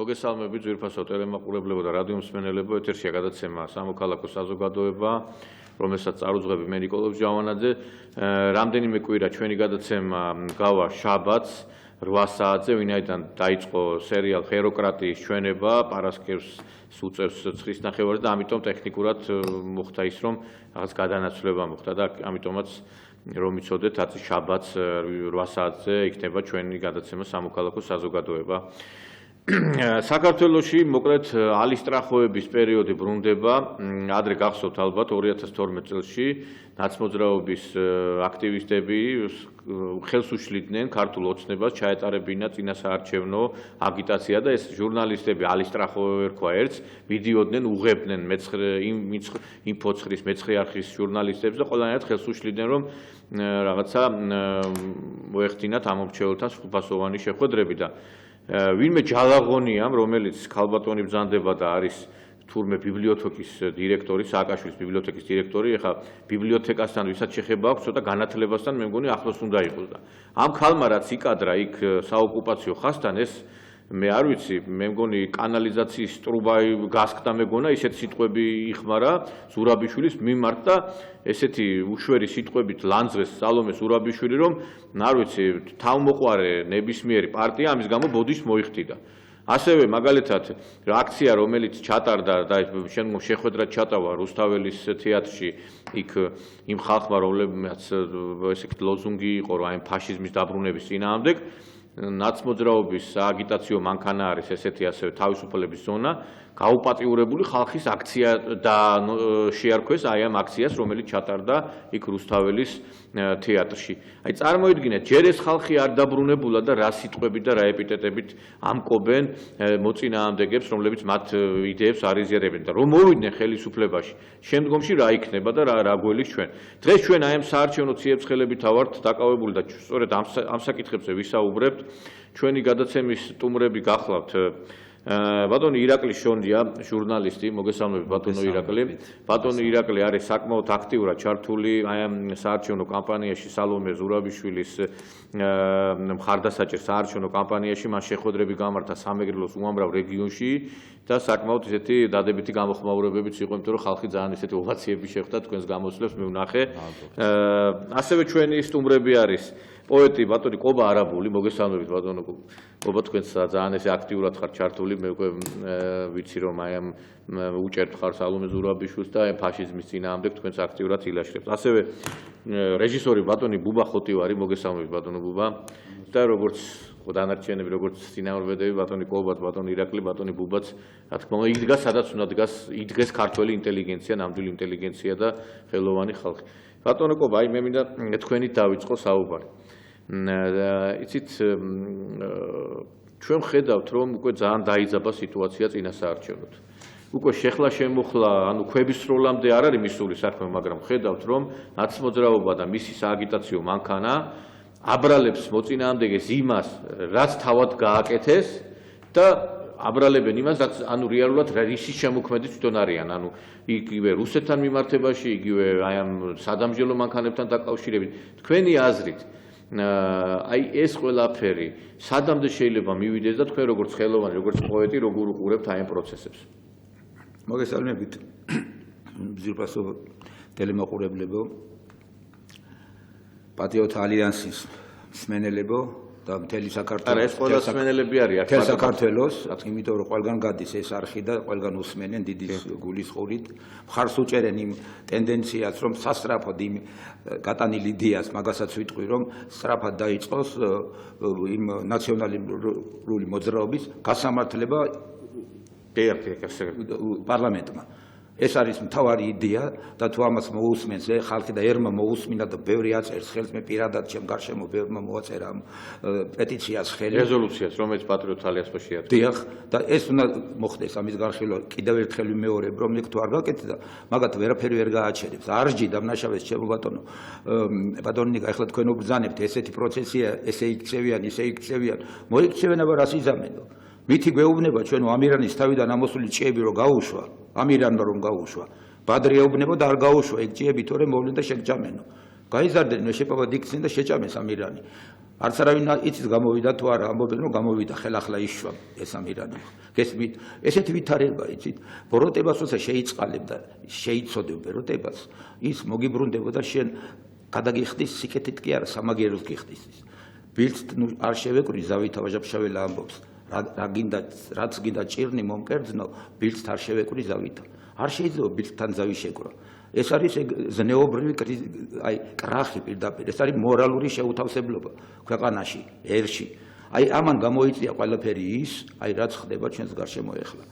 მოგესალმებით ძვირფასო ტელემაყურებლებო და რადიო მსმენელებო, ეთერშია გადაცემა სამოქალაქო საზოგადოება, რომელსაც წარუძღვები მე ნიკოლოზ ჯავანაძე. რამდენიმე კვირა ჩვენი გადაცემა გავა შაბათს 8 საათზე, ვინაიდან დაიწყო სერიალ ხეროკრატიის ჩვენება, პარასკევს უწევს 9:30 და ამიტომ ტექნიკურად მოხდა ის, რომ რაღაც გადანაცვლება მოხდა და ამიტომაც რომ იცოდეთ, შაბათს 8 საათზე იქნება ჩვენი გადაცემა სამოქალაქო საზოგადოება. საქართველოში მოკლედ ალისტრახოების პერიოდი ბრუნდება, ადრე გახსოვთ ალბათ 2012 წელში ნაცმოძრაობის აქტივისტები ხელს უშლიდნენ ქართულ ოცნებას ჩაეტარებინა წინასაარჩევნო აგიტაცია და ეს ჟურნალისტები ალისტრახოვი ერქვა ერთს, მიდიოდნენ, უღებდნენ ინფოცხრის მეცხრე არხის ჟურნალისტებს და ყველანაირად ხელს უშლიდნენ, რომ რაღაცა მოეხდინათ ამომრჩეველთა სრულფასოვანი შეხვედრები და ვინმე ჯალაღონიამ, რომელიც ქალბატონი ბრძანდება და არის თურმე ბიბლიოთეკის დირექტორი, სააკაშვილის ბიბლიოთეკის დირექტორი, ეხლა ბიბლიოთეკასთან ვისაც შეხება აქვს, ცოტა განათლებასთან მე მგონი ახლოს უნდა იყოს და ამ ქალმა რაც იკადრა იქ საოკუპაციო ხაზთან ეს მე არ ვიცი, მე მგონი კანალიზაციის ტრუბა გასკდა მეგონა, ისეთ სიტყვები იხმარა ზურაბიშვილის მიმართ და ესეთი უშვერი სიტყვებით ლანძღეს სალომე ზურაბიშვილი, რომ არ ვიცი, თავმოყვარე ნებისმიერი პარტია ამის გამო ბოდიშს მოიხდიდა. ასევე მაგალითად აქცია, რომელიც ჩატარდა და შეხვედრა ჩატავა რუსთაველის თეატრში, იქ იმ ხალხმა, რომლებმაც ესეთი ლოზუნგი იყო, რომ აი ფაშიზმის დაბრუნების წინააღმდეგ ნაცმოძრაობის სააგიტაციო მანქანა არის ესეთი ასევე თავისუფლების ზონა, გაუპატიურებული ხალხის აქცია და შეარქვეს აი ამ აქციას, რომელიც ჩატარდა იქ რუსთაველის თეატრში. აი წარმოიდგინეთ, ჯერ ეს ხალხი არ დაბრუნებულა და რა სიტყვებით და რა ეპიტეტებით ამკობენ მოწინააღმდეგებს, რომლებიც მათ იდეებს არიზერებენ და რომ მოვიდნენ ხელისუფლებაში. შემდგომში რა იქნება და რა გველის ჩვენ. დღეს ჩვენ აი ამ საარჩევნო ციებ-ცხელებით ავართ დაკავებული და სწორედ ამ საკითხებზე ვისაუბრებთ. ჩვენი გადაცემის სტუმრები გახლავთ ბატონი ირაკლი შონჯია, ჟურნალისტი, მოგესალმებით ბატონო ირაკლი. ბატონო ირაკლი არის საკმაოდ აქტიურად ჩართული აი ამ საარჩევნო კამპანიაში, სალომე ზურაბიშვილის მხარდასაჭერ საარჩევნო კამპანიაში, მან შეხვედრები გამართა სამეგრელოს უამრავ რეგიონში და საკმაოდ ისეთი დადებითი გამოხმაურებებიც იყო, იმიტომ რომ ხალხი ძალიან ისეთი ოვაციები შეხვდა თქვენს გამოსვლებს მე ვნახე. ასევე ჩვენი სტუმრები არის პოეტი ბატონი კობა არაბული, მოგესალმებით ბატონო კობა, თქვენც ძალიან ესე აქტიურად ხართ ჩართული, მე უკვე ვიცი რომ აი ამ უჭერთ ხარ სალომე ზურაბიშვილს და აი ფაშიზმის წინააღმდეგ თქვენც აქტიურად ილაშქრებთ. ასევე რეჟისორი ბატონი ბუბა ხოტივარი, მოგესალმებით ბატონო ბუბა და როგორც დანარჩენები, როგორც წინამორბედები, ბატონი კობა, ბატონი ირაკლი, ბატონი ბუბაც, რა თქმა უნდა, იდგას სადაც უნდა იდგეს ქართველი ინტელიგენცია, ნამდვილი ინტელიგენცია და ხელოვანი ხალხი. ბატონო კობა, აი მე მინდა თქვენით დავიწყო საუბარი. იცით, ჩვენ ხედავთ, რომ უკვე ძალიან დაიძაბა სიტუაცია წინასაარჩევნოდ. უკვე შეხლა შემოხლა, ანუ ქვების სროლამდე არ არის მისული საქმე, მაგრამ ხედავთ, რომ ნაცმოძრაობა და მისი სააგიტაციო მანქანა აბრალებს მოწინააღმდეგეს იმას, რაც თავად გააკეთეს და აბრალებენ იმას, რაც ანუ რეალურად რისის შემოქმედი თვითონ არიან, ანუ იგივე რუსეთთან მიმართებაში, იგივე აი ამ სადამსჯელო მანქანებთან დაკავშირებით. თქვენი აზრით აი ეს ყველაფერი სადამდე შეიძლება მივიდეს და თქვენ როგორც ხელოვანი, როგორც პოეტი, როგორ უყურებთ აი ამ პროცესებს? მოგესალმებით ძვირფასო ტელემაყურებლებო, პატრიოტთა ალიანსის მსმენელებო და მთელი საქართველოს. არა, ეს ყველა მსმენელები არის აქ. მთელ საქართველოს, იმიტომ რომ ყველგან გადის ეს არხი და ყველგან უსმენენ დიდი გულის ხურით. მხარს უჭერენ იმ ტენდენციას, რომ სასწრაფოდ იმ გატანილი იდეას, მაგასაც ვიტყვი, რომ სწრაფად დაიწყოს იმ ნაციონალური მოძრაობის გასამართლება პარლამენტმა. ეს არის მთავარი იდეა და თუ ამას მოусმენს ხალხი და ერმა მოусმინა და ბევრი აწერს ხელს, მე პირადად ჩემ გარშემო ბევრმა მოაწერა ამ პეტიციას ხელი, რეზოლუციას, რომელიც პატრიოტთა ალიანსმა შეადგენს. დიახ, და ეს უნდა მოხდეს ამის გარშემო. კიდევ ერთხელ ვიმეორებ, რომ იქ თუ არ გაკეთდა და მაგათ ვერაფერი ვერ გააჩერებს. არჯი დამნაშავეს ჩემო ბატონო. ბატონი, ახლა თქვენ უბრძანებთ, ესეთი პროცესია, ესე იქცევიან, ისე იქცევიან. მოიქცევენ, აბა რას იზამენო? მითი გვეუბნება ჩვენო ამირანის თავიდან ამოსული ჭიები რომ გაუშვა, ამირანმა რომ გაუშვა, ბადრი ეუბნება და არ გაუშვა ეგ ჭიები, თორემ მოვლენ და შეგჭამენო. გაიზარდნენ, შეპავა დიქცნენ და შეჭამეს ამირანი. არც არავინ იცის გამოვიდა თუ არა, ამბობენ რომ გამოვიდა, ხელახლა იშვა ეს ამირანი. გესმით? ესეთი ვითარება იცით, ბოროტებას როცა შეიწყალებდა, შეიცოდებ ბოროტებას, ის მოგიბრუნდებოდა შენ გადაგიხდის სიკეთით კი არა, სამაგიეროს გიხდის. ბილდს არ შევეკვრი ზავით ვაჟაფშაველა ამბობს. რაც გინდა ჭირნი მომკერძნო, ბილდს არ შევეკვრი ზავით. არ შეიძლება ბილდთან ზავი შეკვრა. ეს არის ზნეობრივი კრახი პირდაპირ, ეს არის მორალური შეუთავსებლობა ქვეყანაში, ერში. ამან გამოიწვია ყველაფერი ის, რაც ხდება ჩვენს გარშემო ეხლა.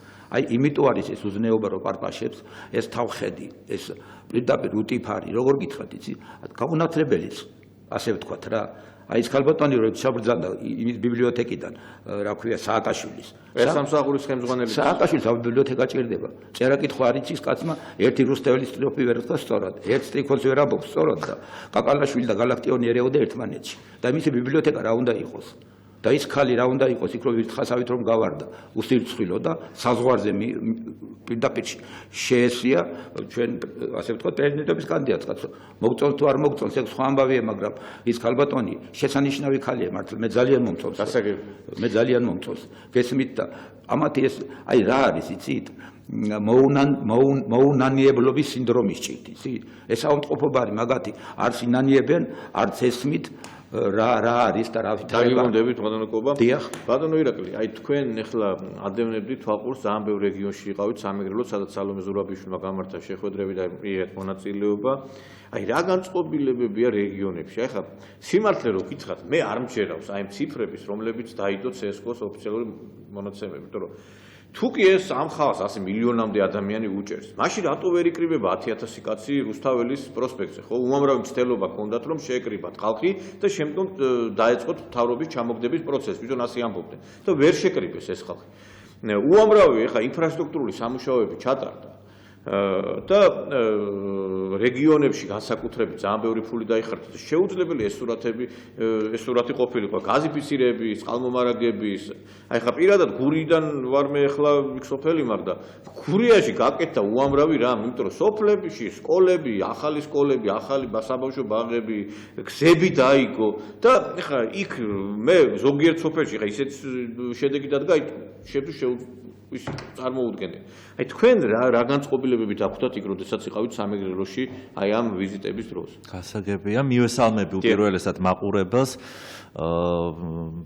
იმიტომ არის ეს უზნეობა რო პარტაშებს, ეს თავხედი, ეს პირდაპირ უტიფარი, როგორ გითხრათ იცი, გაუნათლებელიც, ასე ვთქვათ რა. ის ქალბატონი რო ჩაბრძანდა იმის ბიბლიოთეკიდან, რა ქვია, სააკაშვილის. ეს სამსახურის ხელმძღვანელი. სააკაშვილს ბიბლიოთეკა ჭირდება. წერა-კითხვა არ იცის კაცმა, ერთი რუსთაველის სტროფი ვერ ხდა სწორად, ერთ სტრიქონს ვერ ამბობს სწორად და კაკალაშვილი და გალაქტიონი ერეოდა ერთმანეთში. და მისი ბიბლიოთეკა რა უნდა იყოს? და ის ხალი რა უნდა იყოს, იქ რო ვირთხასავით რომ გავარდა, უსირცხვილო და საზღვარზე პირდაპირ შეესია ჩვენ ასე ვთქვათ პრეზიდენტობის კანდიდატს, კაცო. მოგწონს თუ არ მოგწონს, ეს სხვა ამბავია, მაგრამ ის ქალბატონი შესანიშნავი ხალია მართლა, მე ძალიან მომწონს. მე ძალიან მომწონს. გესმით და ამათი ეს რა არის იცით? მოუნანიებლობის სინდრომის ჭირით, იცით? ეს ავტყოფობა არის მაგათი, არც ინანიებენ, არც ესმით რა არის და რა ვითარება. დაგიგონდებით ბატონო კობა. დიახ. ბატონო ირაკლი, თქვენ ახლა ადევნებდით თვალყურს ძალიან ბევრ რეგიონში იყავით სამეგრელო, სადაც სალომე ზურაბიშვილმა გამართა შეხვედრები და მიიღეთ მონაწილეობა. რა განწყობილებებია რეგიონებში? ახლა სიმართლე რო გითხრათ, მე არ მჯერავს იმ ციფრების, რომლებიც დაიდო CSGO-ს ოფიციალური მონაცემები, იმიტომ რომ თუ კი ეს ამ ხალხს ასე მილიონამდე ადამიანი უჭერს, მაშინ რატო ვერ იკრიბება 10,000 კაცი რუსთაველის პროსპექტზე, ხო? უამრავი მცდელობა ჰქონდათ, რომ შეეკრიბათ ხალხი და შემდგომ დაეწყოთ მთავრობის ჩამოგდების პროცესი, ვიზონ ასე ამბობდნენ. და ვერ შეკრიბეს ეს ხალხი. უამრავი ახლა ინფრასტრუქტურული სამუშაოები ჩატარდა და რეგიონებში განსაკუთრებით ძალიან ბევრი ფული დაიხარჯა. შეუძლებელი ეს სურათი ყოფილიყო გაზიფიცირების, წყალმომარაგების. ახლა პირადად გურიდან ვარ მე ახლა სოფელი მარ და გურიაში გაკეთდა უამრავი რამ, იმიტომ რომ სოფლებში სკოლები, ახალი სკოლები, ახალი საბავშვო ბაღები, გზები დაიგო და ახლა იქ მე ზოგიერთ სოფელში ახლა ისეთ შედეგი დადგა, ის წარმოუდგენელი. თქვენ რა განწყობილებებით აქვთ იქ, როდესაც იყავით სამეგრელოში ამ ვიზიტების დროს? გასაგებია, მივესალმები უპირველესად მაყურებელს.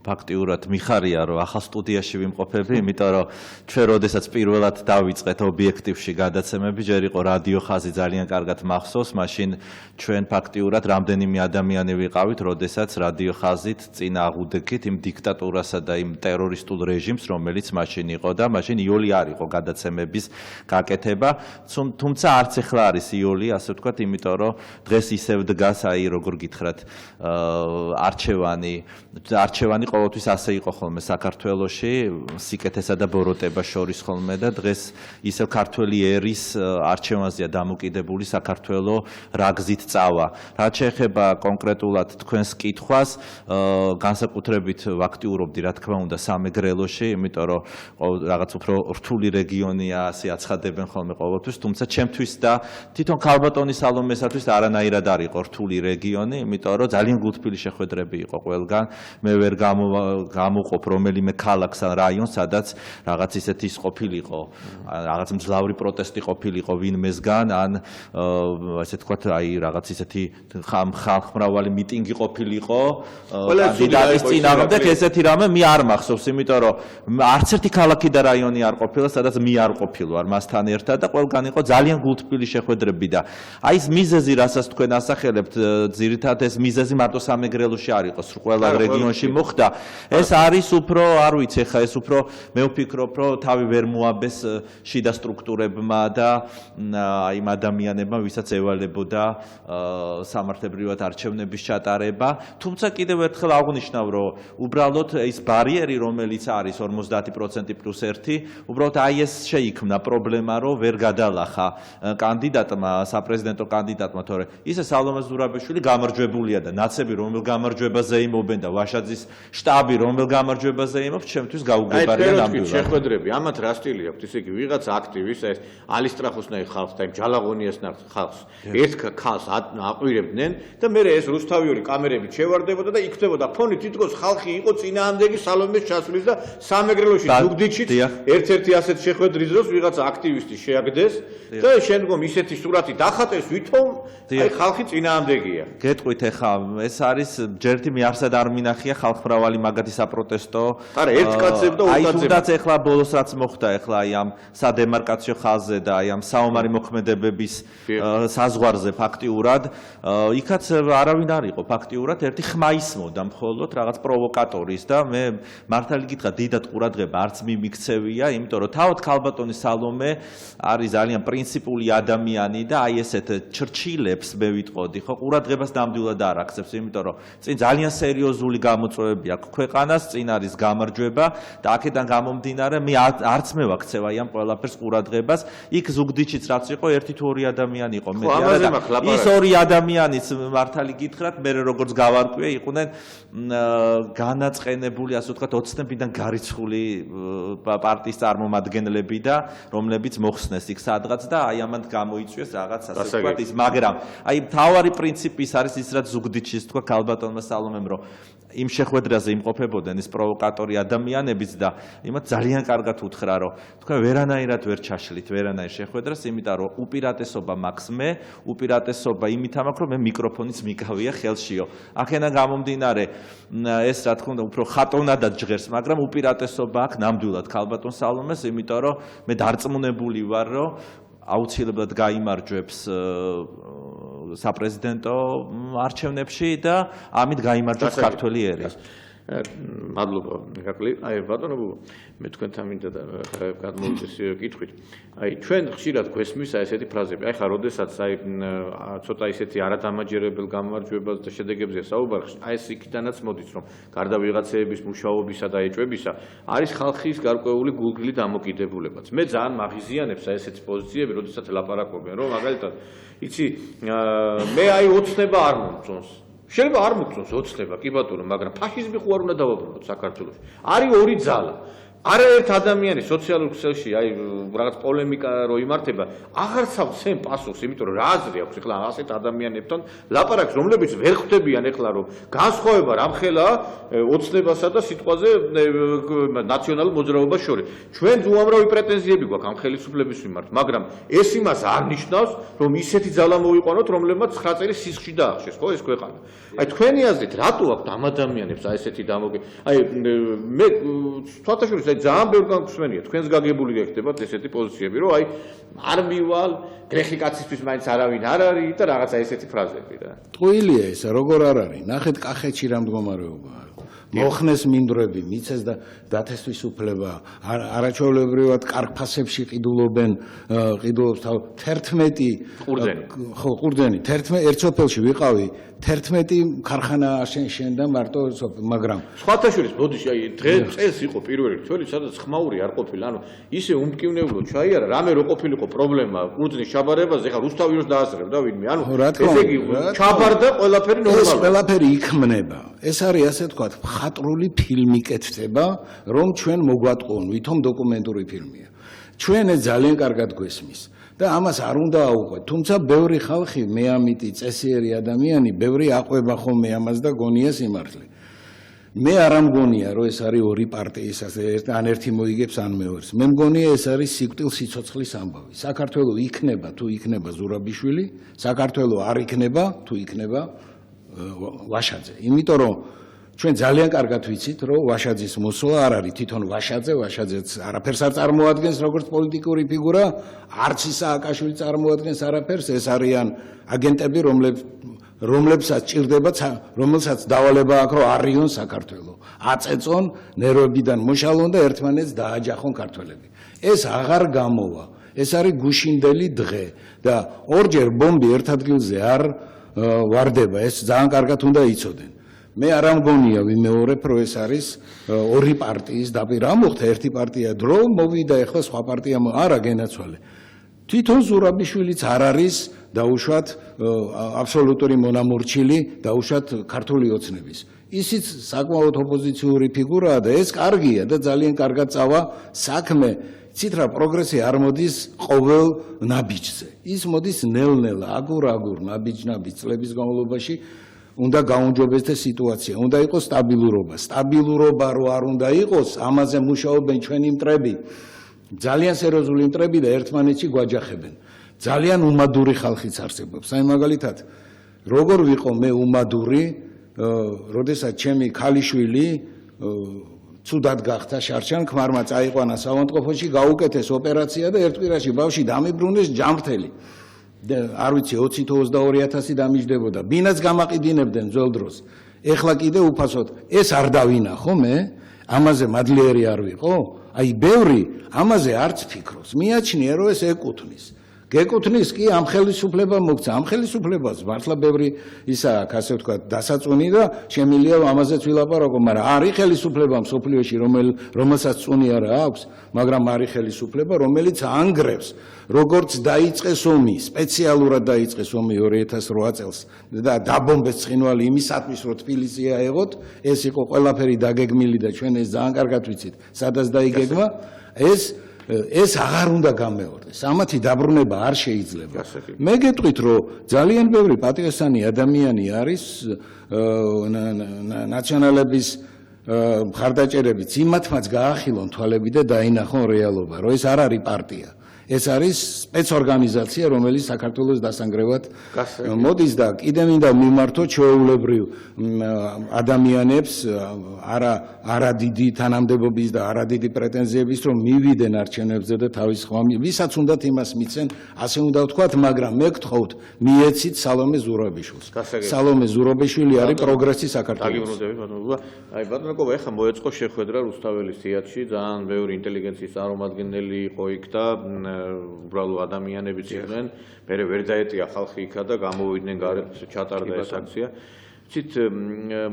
ფაქტიურად მიხარია, რომ ახალ სტუდიაში ვიმყოფები, იმიტომ რომ ჩვენ როდესაც პირველად დავიწყეთ ობიექტივში გადაცემები, ჯერ იყო რადიო ხაზი ძალიან კარგად მახსოვს, მაშინ ჩვენ ფაქტიურად რამდენიმე ადამიანი ვიყავით, როდესაც რადიო ხაზით წინ აღუდგით იმ დიქტატურასა და იმ ტერორისტულ რეჟიმს, რომელიც მაშინ იყო და მაშინ იოლი არ იყო გადაცემების გაკეთება, თუმცა არც ახლა არის იოლი, ასე ვთქვათ, იმიტომ რომ დღეს ისევ დგას, როგორ გითხრათ, არჩევანი ყოველთვის ასე იყო ხოლმე საქართველოში, სიკეთესა და ბოროტებას შორის ხოლმე და დღეს ისევ ქართველი ერის არჩევანზეა დამოკიდებული საქართველო რა გზით წავა. რაც შეეხება კონკრეტულად თქვენს კითხვას, განსაკუთრებით ვაქტიურობდი, რა თქმა უნდა, სამეგრელოში, იმიტომ რომ რაღაც უფრო რთული რეგიონია, ასე აცხადებენ ხოლმე ყოველთვის, თუმცა ჩემთვის და თვითონ ქალბატონის სალომესათვის არანაირად არ იყო რთული რეგიონი, იმიტომ რომ ძალიან გულთბილი შეხვედრები იყო ყველგან. მე ვერ გამოვყოფ რომელიმე ქალაქს ან რაიონს, სადაც რაღაც ისეთი ყოფილიყო, რაღაც მძლავრი პროტესტი ყოფილიყო ვინმესგან, ან ასე თქვათ, რაღაც ისეთი ხალხმრავალი მიტინგი ყოფილიყო კანდიდატის წინააღმდეგ, ესეთი რამე მე არ მახსოვს, იმიტომ რომ არც ერთი ქალაქი და რაიონი არ ყოფილა, სადაც მე არ ყოფილვარ მასთან ერთად და ყველგან იყო ძალიან გულთბილი შეხვედრები და ეს მიზეზი, რასაც თქვენ ასახელებთ, ძირითადად ეს მიზეზი მარტო სამეგრელოში არ იყოს, ყველა რეგიონში მოხდა. ეს არის უფრო, არ ვიცი, ხა ეს უფრო მე ვფიქრობ, რომ თავი ვერ მოაბეს შიდა სტრუქტურებმა და იმ ადამიანებმა, ვისაც ევალებოდა სამართლებრივად არჩევნების ჩატარება. თუმცა კიდევ ერთხელ აღვნიშნავ, რომ უბრალოდ ეს ბარიერი, რომელიც არის 50% + 1, უბრალოდ აი ეს შეიქმნა პრობლემა, რომ ვერ გადალახა კანდიდატმა, საპრეზიდენტო კანდიდატმა, თორე ისე სალომე ზურაბიშვილი გამარჯვებულია და ნაცები რომელ გამარჯვებაზე იმობენ და ვაშაძის შტაბი რომელ გამარჯვებაზე იმობს, ჩემთვის გაუგებარია ნამდვილად. შეხვედრები, ამათ რა სტილი აქვს, ისე იგი ვიღაც აქტივისტს, ეს ალისტრახოსნაირ ხალხს და იმ ჯალაღონიასნაირ ხალხს ერთ ქალს აყვირებდნენ და მე ეს რუსთავიური კამერებით შევარდებოდა და იქნებოდა ფონი თითქოს ხალხი იყო წინააღმდეგი სალომეს ჩასulis და სამეგრელოში ზუგდიდში ერთ-ერთი ასეთ შეხვედრის დროს ვიღაც აქტივისტი შეაგდეს და შემდგომ ისეთი სურათი დახატეს, ვითომ აი ხალხი წინააღმდეგია. გეტყვით ეხა ეს არის ჯერთი მე არსად არ მინახია ხალხმრავალი მაგათი საპროტესტო. არა, ერთ კაცებ და ორ კაცებ. აი თუნდაც ეხლა ბოლოს რაც მოხდა ეხლა აი ამ სადემარკაციო ხაზზე და აი ამ საომარი მოქმედებების საზღვარზე ფაქტიურად იქაც არავინ არ იყო ფაქტიურად ერთი ხმა ისმოდა მხოლოდ რაღაც პროვოკატორის და მე მართალი გითხრა დიდად ყურადღება არც მიმიქცევია, იმიტომ რომ თავად ქალბატონი სალომე არის ძალიან პრინციპული ადამიანი და აი ესეთ ჩრჩილებს მე ვიტყოდი, ხო, ყურადღებას ნამდვილად არ აქცევს, იმიტომ რომ წინ ძალიან სერიოზული გამოწვევები აქვს ქვეყანას, წინ არის გამარჯვება და აქედან გამომდინარე მე არც მე ვაქცევ აი ამ ყველაფერს ყურადღებას. იქ ზუგდიდშიც რაც იყო, ერთი თუ ორი ადამიანი იყო, მე ის ორი ადამიანიც მართალი გითხრათ, მე როგორც გავარკვიე, იყვნენ განაწყენებული, ასე ვთქვათ, ოცნებიდან გარიცხული პარტიის წარმომადგენლები და რომლებიც მოხსნეს იქ სადღაც და აი ამან გამოიწვიეს რაღაც ასე ვთქვათ ის, მაგრამ აი მთავარი პრინციპი ის არის ის, რაც ზუგდიდში თქვა ქალბატონმა სალომემ, რომ იმ შეხვედრაზე იმყოფებოდნენ ის პროვოკატორი ადამიანებიც და იმათ ძალიან კარგად უთხრა, რომ თქვა ვერანაირად ვერ ჩაშლით ვერანაირ შეხვედრას, იმიტომ რომ უპირატესობა მაქვს მე, უპირატესობა იმით ამაქვს, რომ მე მიკროფონიც მიკავია ხელშიო. აქედან გამომდინარე ეს რა თქმა უნდა უფრო ხატონადად ჟღერს, მაგრამ უპირატესობა აქვს ნამდვილად ქალბატონ სალომეს, იმიტომ რომ მე დარწმუნებული ვარ, რომ აუცილებლად გაიმარჯვებს საპრეზიდენტო არჩევნებში და ამით გაიმარჯვებს ქართველი ერი. მადლობა ირაკლი. აი ბატონო, მე თქვენთან მინდა და გადმოვიდეს კითხვით. აი ჩვენ ხშირად გვესმის აი ესეთი ფრაზები. აი ხა როდესაც აი ცოტა ისეთი არადამაჯერებელ გამარჯვებას და შედეგებზე საუბარი, აი ეს იქიდანაც მოდის, რომ გარდა ვიღაცეების მუშაობისა და ეჭვებისა, არის ხალხის გარკვეული გულგრილი დამოკიდებულებაც. მე ძალიან მაღიზიანებს აი ესეთი პოზიციები, როდესაც ლაპარაკობენ, რომ მაგალითად, იცი, მე აი ოცნება არ მომწონს. შეიძლება არ მოგწონს ოცნება, კი ბატონო, მაგრამ ფაშიზმი ხო არ უნდა დავაბრუნოთ საქართველოში. არის ორი ძალა. არაერთ ადამიანი სოციალურ ქსელში აი რაღაც პოლემიკა რო იმართება, აღარ სავცემ პასუხს, იმიტომ რომ რა აზრი აქვს ეხლა ასეთ ადამიანებთან ლაპარაკს, რომლებიც ვერ ხვდებიან ეხლა რომ განსხვავება რამხელა ოცნებასა და სიტყვაზე ნაციონალურ მოძრაობას შორის. ჩვენ უამრავი პრეტენზიები გვაქვს ამ ხელისუფლების მიმართ, მაგრამ ეს იმას არ ნიშნავს, რომ ისეთი ძალა მოვიყვანოთ, რომლებმაც 9 წელი სისხლში დაახშეს, ხო, ეს ქვეყანა. აი თქვენი აზრით, რატო აქვს ამ ადამიანებს აი ესეთი აი მე თვალსაჩინო ძალიან ბევრი განსხვავებია. თქვენს გაგებული გექნებათ ესეთი პოზიციები, რომ აი არ მივალ, გრეხი კაცისთვის მაინც არავინ არ არის და რაღაცა ესეთი ფრაზები რა. ტყუილია ეს, როგორ არ არის? ნახეთ კახეთში რა მდგომარეობაა. მოხნეს მინდვრები, მიცეს და დათესვის უფლება, არაჩვეულებრივად კარგ ფასებში ყიდულობენ, ყიდულობს 11 ყურძენი, 11 ერთ სოფელში ვიყავი, 11 ქარხანა შენდა მარტო, მაგრამ სხვათა შორის ბოდიში აი დღეს იყო პირველი რიცხვი, სადაც ხმაური არ ყოფილა, ანუ ისე უმტკივნეულო ჩაიარა, რამე რო ყოფილიყო პრობლემა ყურძნის ჩაბარებაზე, ხა რუსთავიოს დაასწრებდა ვინმე, ანუ ესე იგი ჩაბარდა ყველაფერი ნორმალურად. ეს ყველაფერი იქმნება. ეს არის ასე ვთქვათ, მხატვრული ფილმი კეთდება, რომ ჩვენ მოგვატყუონ, ვითომ დოკუმენტური ფილმია. ჩვენ ეს ძალიან კარგად გვესმის. და ამას არ უნდა აუყვეთ. თუმცა ბევრი ხალხი, მე ამიტი წესიერი ადამიანი, ბევრი აყვება ხოლმე ამას და გონია სიმართლე. მე არ ამგონია, რომ ეს არის ორი პარტიის ან ერთი მოიგებს ან მეორეს. მე მგონია ეს არის სიკვდილ სიცოცხლის ამბავი. საქართველოს იქნება თუ იქნება ზურაბიშვილი, საქართველოს არ იქნება თუ იქნება ვაშაძე. იმიტომ რომ ჩვენ ძალიან კარგად ვიცით, რომ ვაშაძის მოსვლა არ არის თვითონ ვაშაძეც არაფერს არ წარმოადგენს როგორც პოლიტიკური ფიგურა, არც ისააკაშვილი წარმოადგენს არაფერს, ეს არიან აგენტები, რომლებსაც ჭირდება, რომელსაც დავალება აქვს, რომ არიონ საქართველოს, აწეწონ, ნერვებიდან მოშალონ და ერთმანეთს დააჯახონ ქართველები. ეს აღარ გამოვა. ეს არის გუშინდელი დღე და ორჯერ ბომბი ერთ ადგილზე არ ვარდება, ეს ძალიან კარგად უნდა იცოდნენ. მე არ ამგონია ვიმეორებ, რომ ეს არის ორი პარტიის დაპირა. მოხდა ერთი პარტია დრო, მოვიდა ეხლა სხვა პარტია არა გენაცვალე. თვითონ ზურაბიშვილიც არ არის დაუშვათ აბსოლუტური მონამორჩილი, დაუშვათ ქართული ოცნების. ისიც საკმაოდ ოპოზიციური ფიგურაა და ეს კარგია და ძალიან კარგად წავა საქმე. იცით რა, პროგრესი არ მოდის ყოველ ნაბიჯზე. ის მოდის ნელ-ნელა, აგურ-აგურ, ნაბიჯ-ნაბიჯ წლების განმავლობაში უნდა გაუმჯობესდეს სიტუაცია, უნდა იყოს სტაბილურობა. სტაბილურობა რო არ უნდა იყოს, ამაზე მუშაობენ ჩვენი მტრები. ძალიან სერიოზული მტრები და ერთმანეთში გვაჯახებენ. ძალიან უმადური ხალხიც არსებობს. აი მაგალითად, როგორ ვიყო მე უმადური, როდესაც ჩემი ქალიშვილი ცუდად გახდა შარშან ქმარმა წაიყვანა საავადმყოფოში, გაუკეთეს ოპერაცია და ერთ კვირაში ბავშვი დამიბრუნეს ჯამრთელი. არ ვიცი 20-22,000 დამიჯდებოდა. ბინაც გამაყიდინებდნენ ძველ დროს. ეხლა კიდე უფასოდ ეს არ დავინახო მე, ამაზე მადლიერი არ ვიყო. აი ბევრი ამაზე არც ფიქრობს. მიაჩნია რომ ეს ეკუთვნის. გეკუთვნის კი ამ ხელისუფლებამ მოგცა. ამ ხელისუფლებას მართლა ბევრი ისა აქვს, ასე ვთქვათ, დასაწუნი და შემიძლია ამაზეც ვილაპარაკო, მაგრამ არის ხელისუფლება მსოფლიოში, რომელსაც წუნი არა აქვს, მაგრამ არის ხელისუფლება, რომელიც ანგრევს, როგორც დაიწყეს ომი, სპეციალურად დაიწყეს ომი 2008 წელს და დაბომბეს ცხინვალი იმისათვის, რომ თბილისი აეღოთ, ეს იყო ყველაფერი დაგეგმილი და ჩვენ ეს ძალიან კარგად ვიცით, სადაც დაიგეგმა, ეს აღარ უნდა გამეორდეს. ამათი დაბრუნება არ შეიძლება. მე გეტყვით, რომ ძალიან ბევრი პატიოსანი ადამიანი არის ნაციონალების მხარდაჭერებიც იმათმაც გაახილონ თვალები და დაინახონ რეალობა, რომ ეს არ არის პარტია. ეს არის სპეცორგანიზაცია, რომელიც საქართველოს დასანგრევად მოდის და კიდე მინდა მიმართო ჩვეულებრივ ადამიანებს, არა დიდი თანამდებობის და არა დიდი პრეტენზიების, რომ მივიდნენ არჩევნებზე და თავის ვისაც უნდათ იმას მიცენ, ასე უნდა ვთქვათ, მაგრამ მე გთხოვთ, მიეცით სალომე ზურაბიშვილს. სალომე ზურაბიშვილი არის პროგრესი საქართველოს. აი ბატონო, ეხლა მოეწყო შეხვედრა რუსთაველის თეატრში, ძალიან ბევრი ინტელიგენციის წარმომადგენელი იყო იქ და უბრალო ადამიანებიც იყვნენ, მე ვერ დაეტია ხალხი იქა და გამოვიდნენ გარეთ ჩატარდა ეს აქცია. იცით,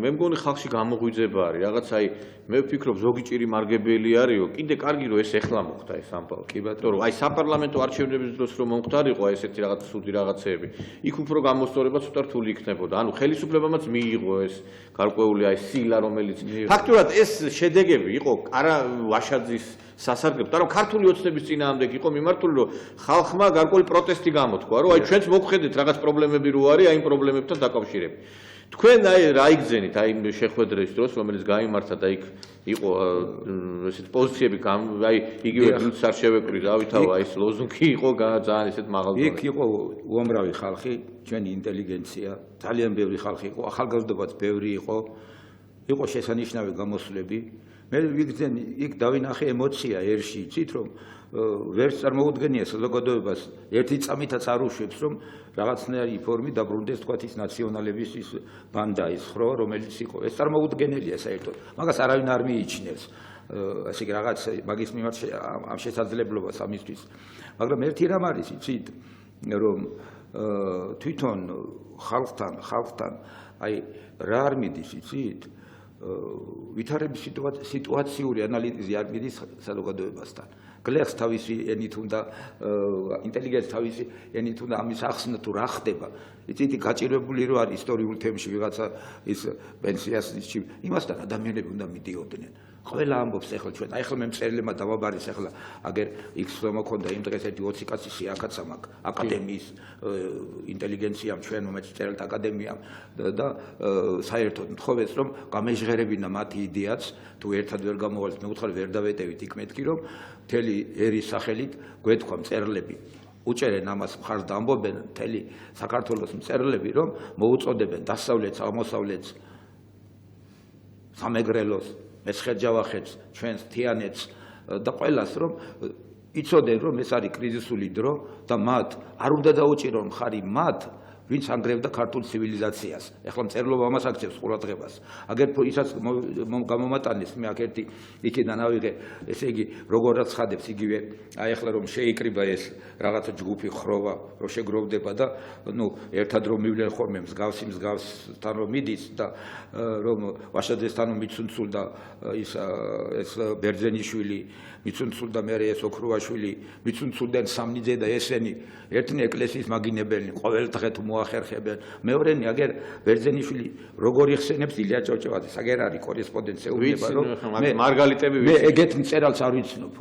მე მგონი ხალხში გამოღვიძება არის, რაღაც აი მე ვფიქრობ ზოგი ჭირი მარგებელი არისო, კიდე კარგი რომ ეს ეხლა მოხდა ეს ამბავი. კი ბატონო, აი საპარლამენტო არჩევნების დროს რომ მომხდარიყო ესეთი რაღაც სუდი რაღაცეები, იქ უფრო გამოსწორება ცოტა რთული იქნებოდა. ანუ ხელისუფლებამაც მიიღო ეს გარკვეული აი სილა, რომელიც ფაქტურად ეს შედეგები იყო არა ვაშაძის სასარგებლოდ, მაგრამ ქართული ოცნების წინააღმდეგ იყო მიმართული, რომ ხალხმა გარკვეული პროტესტი გამოთქვა, რომ აი ჩვენც მოგხედეთ რაღაც პრობლემები რო არის, აი იმ პრობლემებთან დაკავშირებით. თქვენ აი რა იგზენით აი შეხვედრის დროს, რომელიც გაიმართა და იქ იყო ესეთ პოზიციები, აი იგივე გულს არ შევეკვრით, ავითავა ეს ლოზუნგი იყო ძალიან ესეთ მაღალ დონეზე. იქ იყო უამრავი ხალხი, ჩვენი ინტელიგენცია, ძალიან ბევრი ხალხი იყო, ახალგაზრდობაც ბევრი იყო შესანიშნავი გამოსვლები. მე ვიგრძენი, იქ დავინახე ემოცია ერში, იცით რომ ვერ წარმოუდგენია საზოგადოებას ერთი წამითაც არ უშვებს, რომ რაღაცნაირი ფორმით დაბრუნდეს თქვათ ის ნაციონალების ის ბანდა ის ხრო, რომელიც იყო. ეს წარმოუდგენელია საერთოდ. მაგას არავინ არ მიიჩნევს. ასე იგი რაღაც მაგის მიმართ ამ შესაძლებლობას ამისთვის. მაგრამ ერთი რამ არის, იცით, რომ თვითონ ხალხთან აი რა არ მიდის, იცით? ვითარების სიტუაციური ანალიზი არ მიდის საზოგადოებასთან. გლეხს თავისი ენით უნდა ინტელიგენცს თავისი ენით უნდა ამის ახსნა თუ რა ხდება. იცით, გაჭირვებული რო არის ისტორიულ თემში ვიღაცა ის პენსიას იმასთან ადამიანები უნდა მიდიოდნენ. ყველა ამბობს ეხლა ჩვენ, აი ეხლა მე მწერლებმა დავაბარის ეხლა აგერ იქს რომ მქონდა იმ დღეს ერთი 20 კაცი სიაქაც ამაკ აკადემიის ინტელიგენციამ ჩვენ მომეწერელთა აკადემიამ და საერთოდ მთხოვეს რომ გამეჟღერებინა მათი იდეაც თუ ერთად ვერ გამოვალთ მე ვუთხარ ვერ დავეტევით იქ მეთქი რომ მთელი ერის სახელით გვეთქვა მწერლები უჭერენ ამას მხარს და ამბობენ მთელი საქართველოს მწერლები რომ მოუწოდებენ დასავლეთს აღმოსავლეთს სამეგრელოს მესხეთჯავახეთს, ჩვენს თიანეთს და ყველას რომ იცოდნენ რომ ეს არის კრიზისული დრო და მათ არ უნდა დაუჭირონ მხარი მათ ვინც ანგრევდა ქართულ ცივილიზაციას. ეხლა მწერლობა ამას აქცევს ყურადღებას. აგერ ისაც გამომატანეს მე აქ ერთი იქიდან ავიღე, ესე იგი როგორაც ხადებს იგივე აი ეხლა რომ შეიკრიბა ეს რაღაცა ჯგუფი ხროვა, რომ შეგროვდება და ნუ ერთად რომ მივლენ ხოლმე მსგავსთან რომ მიდის და რომ ვაშაძესთან რომ მიცუნცულდა ეს ბერძენიშვილი, მიცუნცულდა მე ეს ოქრუაშვილი, მიცუნცულდნენ სამნიძე და ესენი ერთნი ეკლესიის მაგინებელნი, ყოველ დღე თუ მოახერხებენ. მეორენი აგერ ბერძენიშვილი როგორ იხსენებს ილია ჭავჭავაძეს, აგერ არის კორესპონდენცია უნება რომ მარგალიტები მე ეგეთ მწერალს არ ვიცნობ.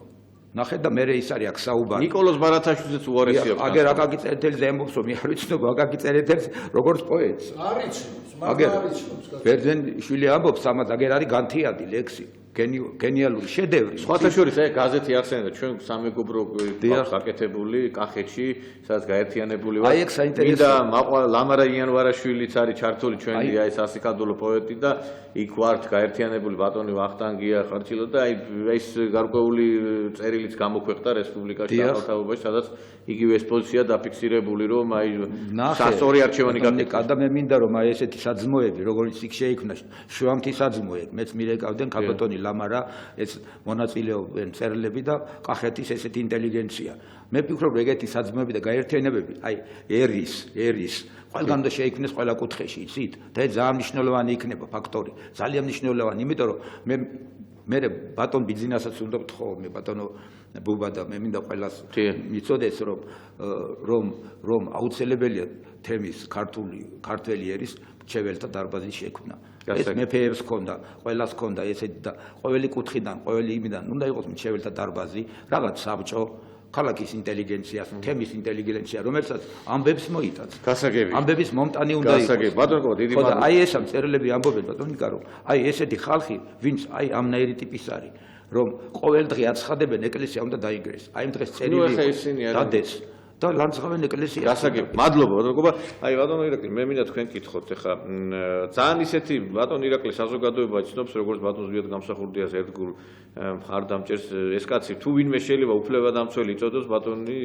ნახეთ და მე ის არის აქ საუბარი. ნიკოლოზ ბარათაშვილიც უარესი აქვს. აგერ აკაკი წერეთელს ემბობს რომ მე არ ვიცნობ აკაკი წერეთელს როგორც პოეტს. არ იცნობს, მაგრამ არ იცნობს. ბერძენიშვილი ამბობს ამას, აგერ არის განთიადი ლექსი. გენიალური შედევრი. სხვათა შორის აი გაზეთი ახსენებდა ჩვენ სამეგობრო გვაქვს გაკეთებული კახეთში, სადაც გაერთიანებული ვარ. აი ეგ საინტერესოა. მინდა ლამარა იანვარაშვილიც არის ჩართული ჩვენი აი სასიკადულო პოეტი და იქ ვართ გაერთიანებული ბატონი ვახტანგია ხარჩილო და აი ეს გარკვეული წერილიც გამოქვეყნდა რესპუბლიკაში სათავეში, სადაც იგივე ეს პოზიცია დაფიქსირებული რომ აი სასწორი არჩევანი გაკეთდა და მე მინდა რომ აი ესეთი საძმოები როგორც იქ შეიქმნა შვამთის საძმოები მეც მირეკავდნენ კაბატონი ლამარა ეს მონაწილეობენ წერილები და კახეთის ესეთი ინტელიგენცია მე ვფიქრობ რომ ეგეთი საძმოები და გაერთიანებები აი ერის ყველგან და შეიქმნეს ყველა კუთხეში იცით და ეს ძალიან მნიშვნელოვანი იქნება ფაქტორი ძალიან მნიშვნელოვანი იმიტომ რომ მე ბატონ ბიძინასაც უნდა ვთხოვო მე ბატონო ბუბა და მე მინდა ყველას მიცოდეს რომ აუცილებელია თემის ქართველი ერის მრჩეველთა დარბაზის შექმნა ეს მეფეებს ჰქონდა ყველას ჰქონდა ესეთი და ყოველი კუთხიდან ყოველი იმიდან უნდა იყოს მრჩეველთა დარბაზი რაღაც საბჭო ქალაქის ინტელიგენციას თემის ინტელიგენცია რომელსაც ამბებს მოიტანს გასაგები ამბების მომტანი უნდა იყოს გასაგები ბატონო დიდი მადლობა აი ესა მწერლები ამბობენ ბატონიკა რომ აი ესეთი ხალხი ვინც აი ამნაირი ტიპის არის რომ ყოველ დღე აცხადებენ ეკლესია უნდა დაიგრეს აი ამ დღეს წერილი დადეს და ლანცღავენ ეკლესიას გასაგები მადლობა ბატონო აი ბატონო ირაკლი მე მინდა თქვენ კითხოთ ეხა ძალიან ისეთი ბატონო ირაკლი საზოგადოება იცნობს როგორც ბატონ ზვიად გამსახურდიას ერთგულ მხარდამჭერს ეს კაცი თუ ვინმე შეიძლება უფლებადამცველი იწოდოს ბატონი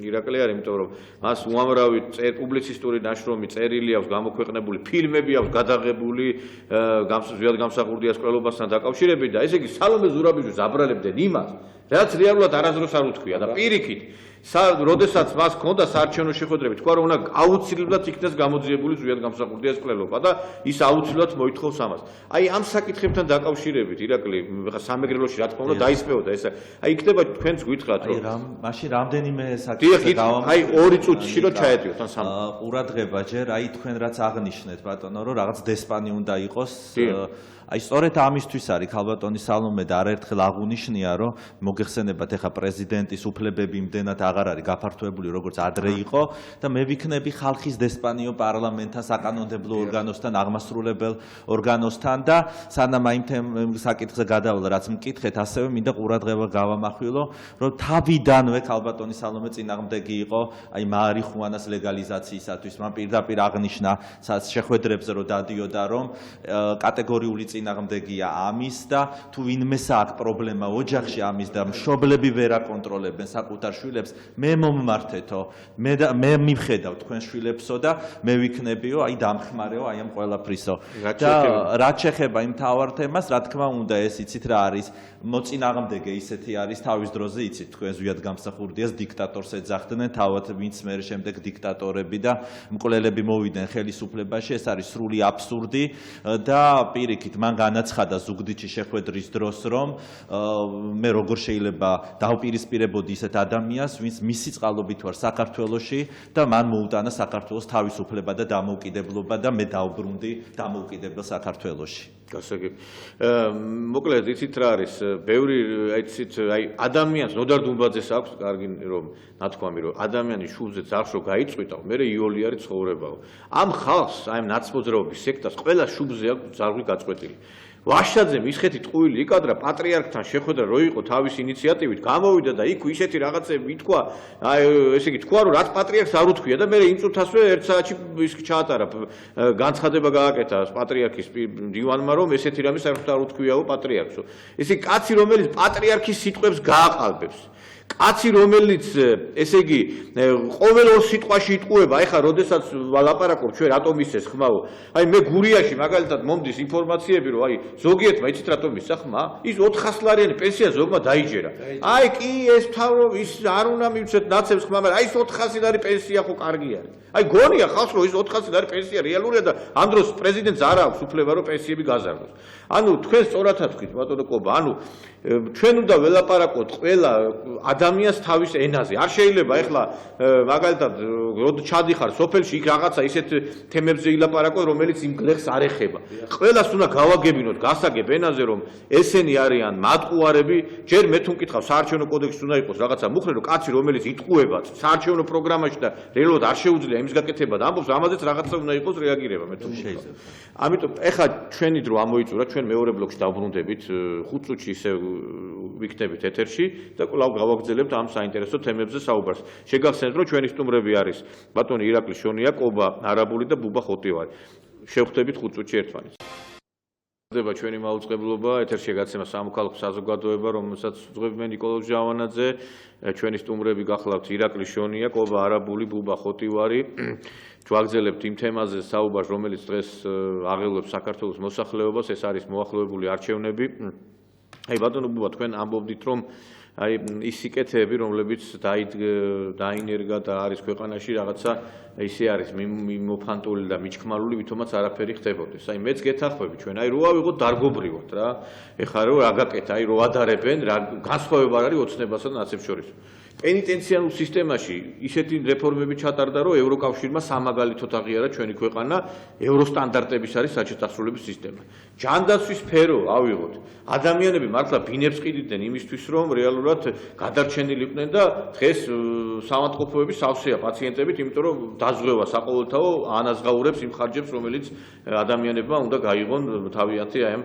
ირაკლი არის იმიტომ რომ მას უამრავი პუბლიცისტური ნაშრომი წერილი აქვს გამოქვეყნებული ფილმები აქვს გადაღებული ზვიად გამსახურდიას ყველობასთან დაკავშირებით და ესე იგი სალომე ზურაბიძის აბრალებდნენ იმას რაც რეალურად არასდროს არ უთქვია და პირიქით როდესაც მას ჰქონდა საარჩევნო შეხვედრები თქვა რომ უნდა აუცილებლად იქნას გამოძიებული ზვიად გამსახურდიას კვლელობა და ის აუცილებლად მოითხოვს ამას. აი ამ საკითხებთან დაკავშირებით ირაკლი ხა სამეგრელოში რა თქმა უნდა დაისპეოდა ეს. აი იქნება თქვენც გითხრათ რომ მაშინ რამდენიმე საკითხი დავამატოთ. აი 2 წუთში რომ ჩაეტიოთ ან 3. ყურადღება ჯერ აი თქვენ რაც აღნიშნეთ ბატონო რომ რაღაც დესპანი უნდა იყოს აი სწორედ ამისთვის არის ქალბატონი სალომე და არაერთხელ აღუნიშნია რომ მოგეხსენებათ ეხა პრეზიდენტის უფლებები იმდენად აღარ არის გაფართოებული როგორც ადრე იყო და მე ვიქნები ხალხის დესპანიო პარლამენტთან საკანონმდებლო ორგანოსთან აღმასრულებელ ორგანოსთან და სანამ აი საკითხზე გადავალ რაც მკითხეთ ასევე მინდა ყურადღება გავამახვილო რომ თავიდანვე ქალბატონი სალომე წინააღმდეგი იყო აი მარიხუანას ლეგალიზაციისათვის მან პირდაპირ აღნიშნა შეხვედრებზე რომ დადიოდა რომ კატეგორიული წინააღმდეგია ამის და თუ ვინმეს აქვს პრობლემა ოჯახში ამის და მშობლები ვერ აკონტროლებენ საკუთარ შვილებს მე მომმართეთო მე მივხედავ თქვენ შვილებსო და მე ვიქნებიო აი დამხმარეო აი ამ ყველაფრისო და რაც შეეხება იმ თავარ თემას რა თქმა უნდა ეს იცით რა არის მოწინააღმდეგე ისეთი არის თავის დროზე იცით თქვენ ზვიად გამსახურდიას დიქტატორს ეძახდნენ თავად ვინც მე შემდეგ დიქტატორები და მკვლელები მოვიდნენ ხელისუფლებაში ეს არის სრული აბსურდი და პირიქით მან განაცხადა ზუგდიდში შეხვედრის დროს რომ მე როგორ შეიძლება დავპირისპირებოდი ისეთ ადამიანს ვინც მისი წყალობით ვარ საქართველოში და მან მოუტანა საქართველოს თავისუფლება და დამოუკიდებლობა და მე დავბრუნდი დამოუკიდებელ საქართველოში გასაგები მოკლედ იცით რა არის ბევრი იცით აი ადამიანს ნოდარ დუმბაძეს აქვს კარგი რომ ნათქვამი რომ ადამიანის შუბზე ძარს რო გაიწვიტავ მე იოლიარი ცხოვრებაო ამ ხალხს აი ამ ნაცმოძრაობის სექტას ყველა შუბზე აქვს ძარღვი გაწყვეტილი ვაშაძე მისხეთი ტყუილი იკადრა პატრიარქთან შეხვედრა რო იყო თავის ინიციატივით გამოვიდა და იქ ისეთი რაღაცები ითქვა აი ესე იგი თქვა რომ რაც პატრიარქს არ უთქვია და მე იმ წუთასვე 1 საათში ის ჩაატარა განცხადება გააკეთა პატრიარქის დივანმა რომ ესეთი რამე საერთოდ არ უთქვიაო პატრიარქსო ესე კაცი რომელიც პატრიარქის სიტყვებს გააყალბებს კაცი რომელიც ესე იგი ყოველ ორ სიტყვაში იტყუება, ეხლა როდესაც ვალაპარაკობ ჩვენ რატომისეს ხმაო, აი მე გურიაში მაგალითად მომდის ინფორმაციები, რომ აი ზოგიერთმა იცით რატომ მისცა ხმა, ის 400 ლარიანი პენსია ზოგმა დაიჯერა. აი კი ეს თავრო ის არ უნდა მივცეთ ნაცებს ხმა, მაგრამ აი ეს 400 ლარი პენსია ხო კარგი არის. აი გონია ხალხს რომ ის 400 ლარი პენსია რეალურია და ამ დროს პრეზიდენტს არ აქვს უფლება რომ პენსიები გაზარდოს. ანუ თქვენ სწორადაც თქვით ბატონო კობა, ანუ ჩვენ უნდა ველაპარაკოთ ყველა ადამიანს თავის ენაზე. არ შეიძლება ეხლა მაგალითად როდ ჩადიხარ სოფელში იქ რაღაცა ისეთ თემებზე ილაპარაკო, რომელიც იმ გლეხს არ ეხება. ყველას უნდა გავაგებინოთ გასაგებ ენაზე, რომ ესენი არიან მატყუარები. ჯერ მე თუ მკითხავ, საარჩევნო კოდექსში უნდა იყოს რაღაცა მუხრე, რომ კაცი რომელიც იტყუება საარჩევნო პროგრამაში და რეალურად არ შეუძლია იმის გაკეთება და ამბობს, ამაზეც რაღაცა უნდა იყოს რეაგირება, მე თუ შეიძლება. ამიტომ ეხლა ჩვენი დრო ამოიწურა, ჩვენ მეორე ბლოკში დავბრუნდებით 5 წუთში ისე ვიქნებით ეთერში და კვლავ გავაგრძელებთ ამ საინტერესო თემებზე საუბარს. შეგახსენებთ, რომ ჩვენი სტუმრები არის ბატონი ირაკლი შონია, კობა არაბული და ბუბა ხოტივარი. შევხვდებით 5 წუთში ერთმანეთს. ხდება ჩვენი მაუწყებლობა, ეთერში გაცემა სამოქალაქო საზოგადოება, რომელსაც უძღვები მე ნიკოლოზ ჟავანაძე, ჩვენი სტუმრები გახლავთ ირაკლი შონია, კობა არაბული, ბუბა ხოტივარი. ვაგრძელებთ იმ თემაზე საუბარს, რომელიც დღეს აღელვებს საქართველოს მოსახლეობას, ეს არის მოახლოებული არჩევნები. აი ბატონო ბუბა, თქვენ ამბობდით, რომ აი ის სიკეთეები, რომლებიც დაინერგა და არის ქვეყანაში რაღაცა ისე არის მიმოფანტული და მიჩქმალული, ვითომაც არაფერი ხდებოდეს. აი მეც გეთახვები ჩვენ, აი რო ავიღოთ დარგობრივად რა. ეხლა რო რა გაკეთა, აი რო ადარებენ, რა განსხვავება არ არის ოცნებასა და ნაცებს შორის. პენიტენციარულ სისტემაში ისეთი რეფორმები ჩატარდა, რომ ევროკავშირმა სამაგალითოდ აღიარა ჩვენი ქვეყანა ევროსტანდარტების არის საჩათასრულების სისტემა. ჯანდაცვის სფერო ავიღოთ. ადამიანები მართლა ბინებს ყიდიდნენ იმისთვის, რომ რეალურად გადარჩენილიყვნენ და დღეს საავადმყოფოების სავსეა პაციენტებით, იმიტომ რომ დაზღვევა საყოველთაო ანაზღაურებს იმ ხარჯებს, რომელიც ადამიანებმა უნდა გაიღონ თავიანთი აი ამ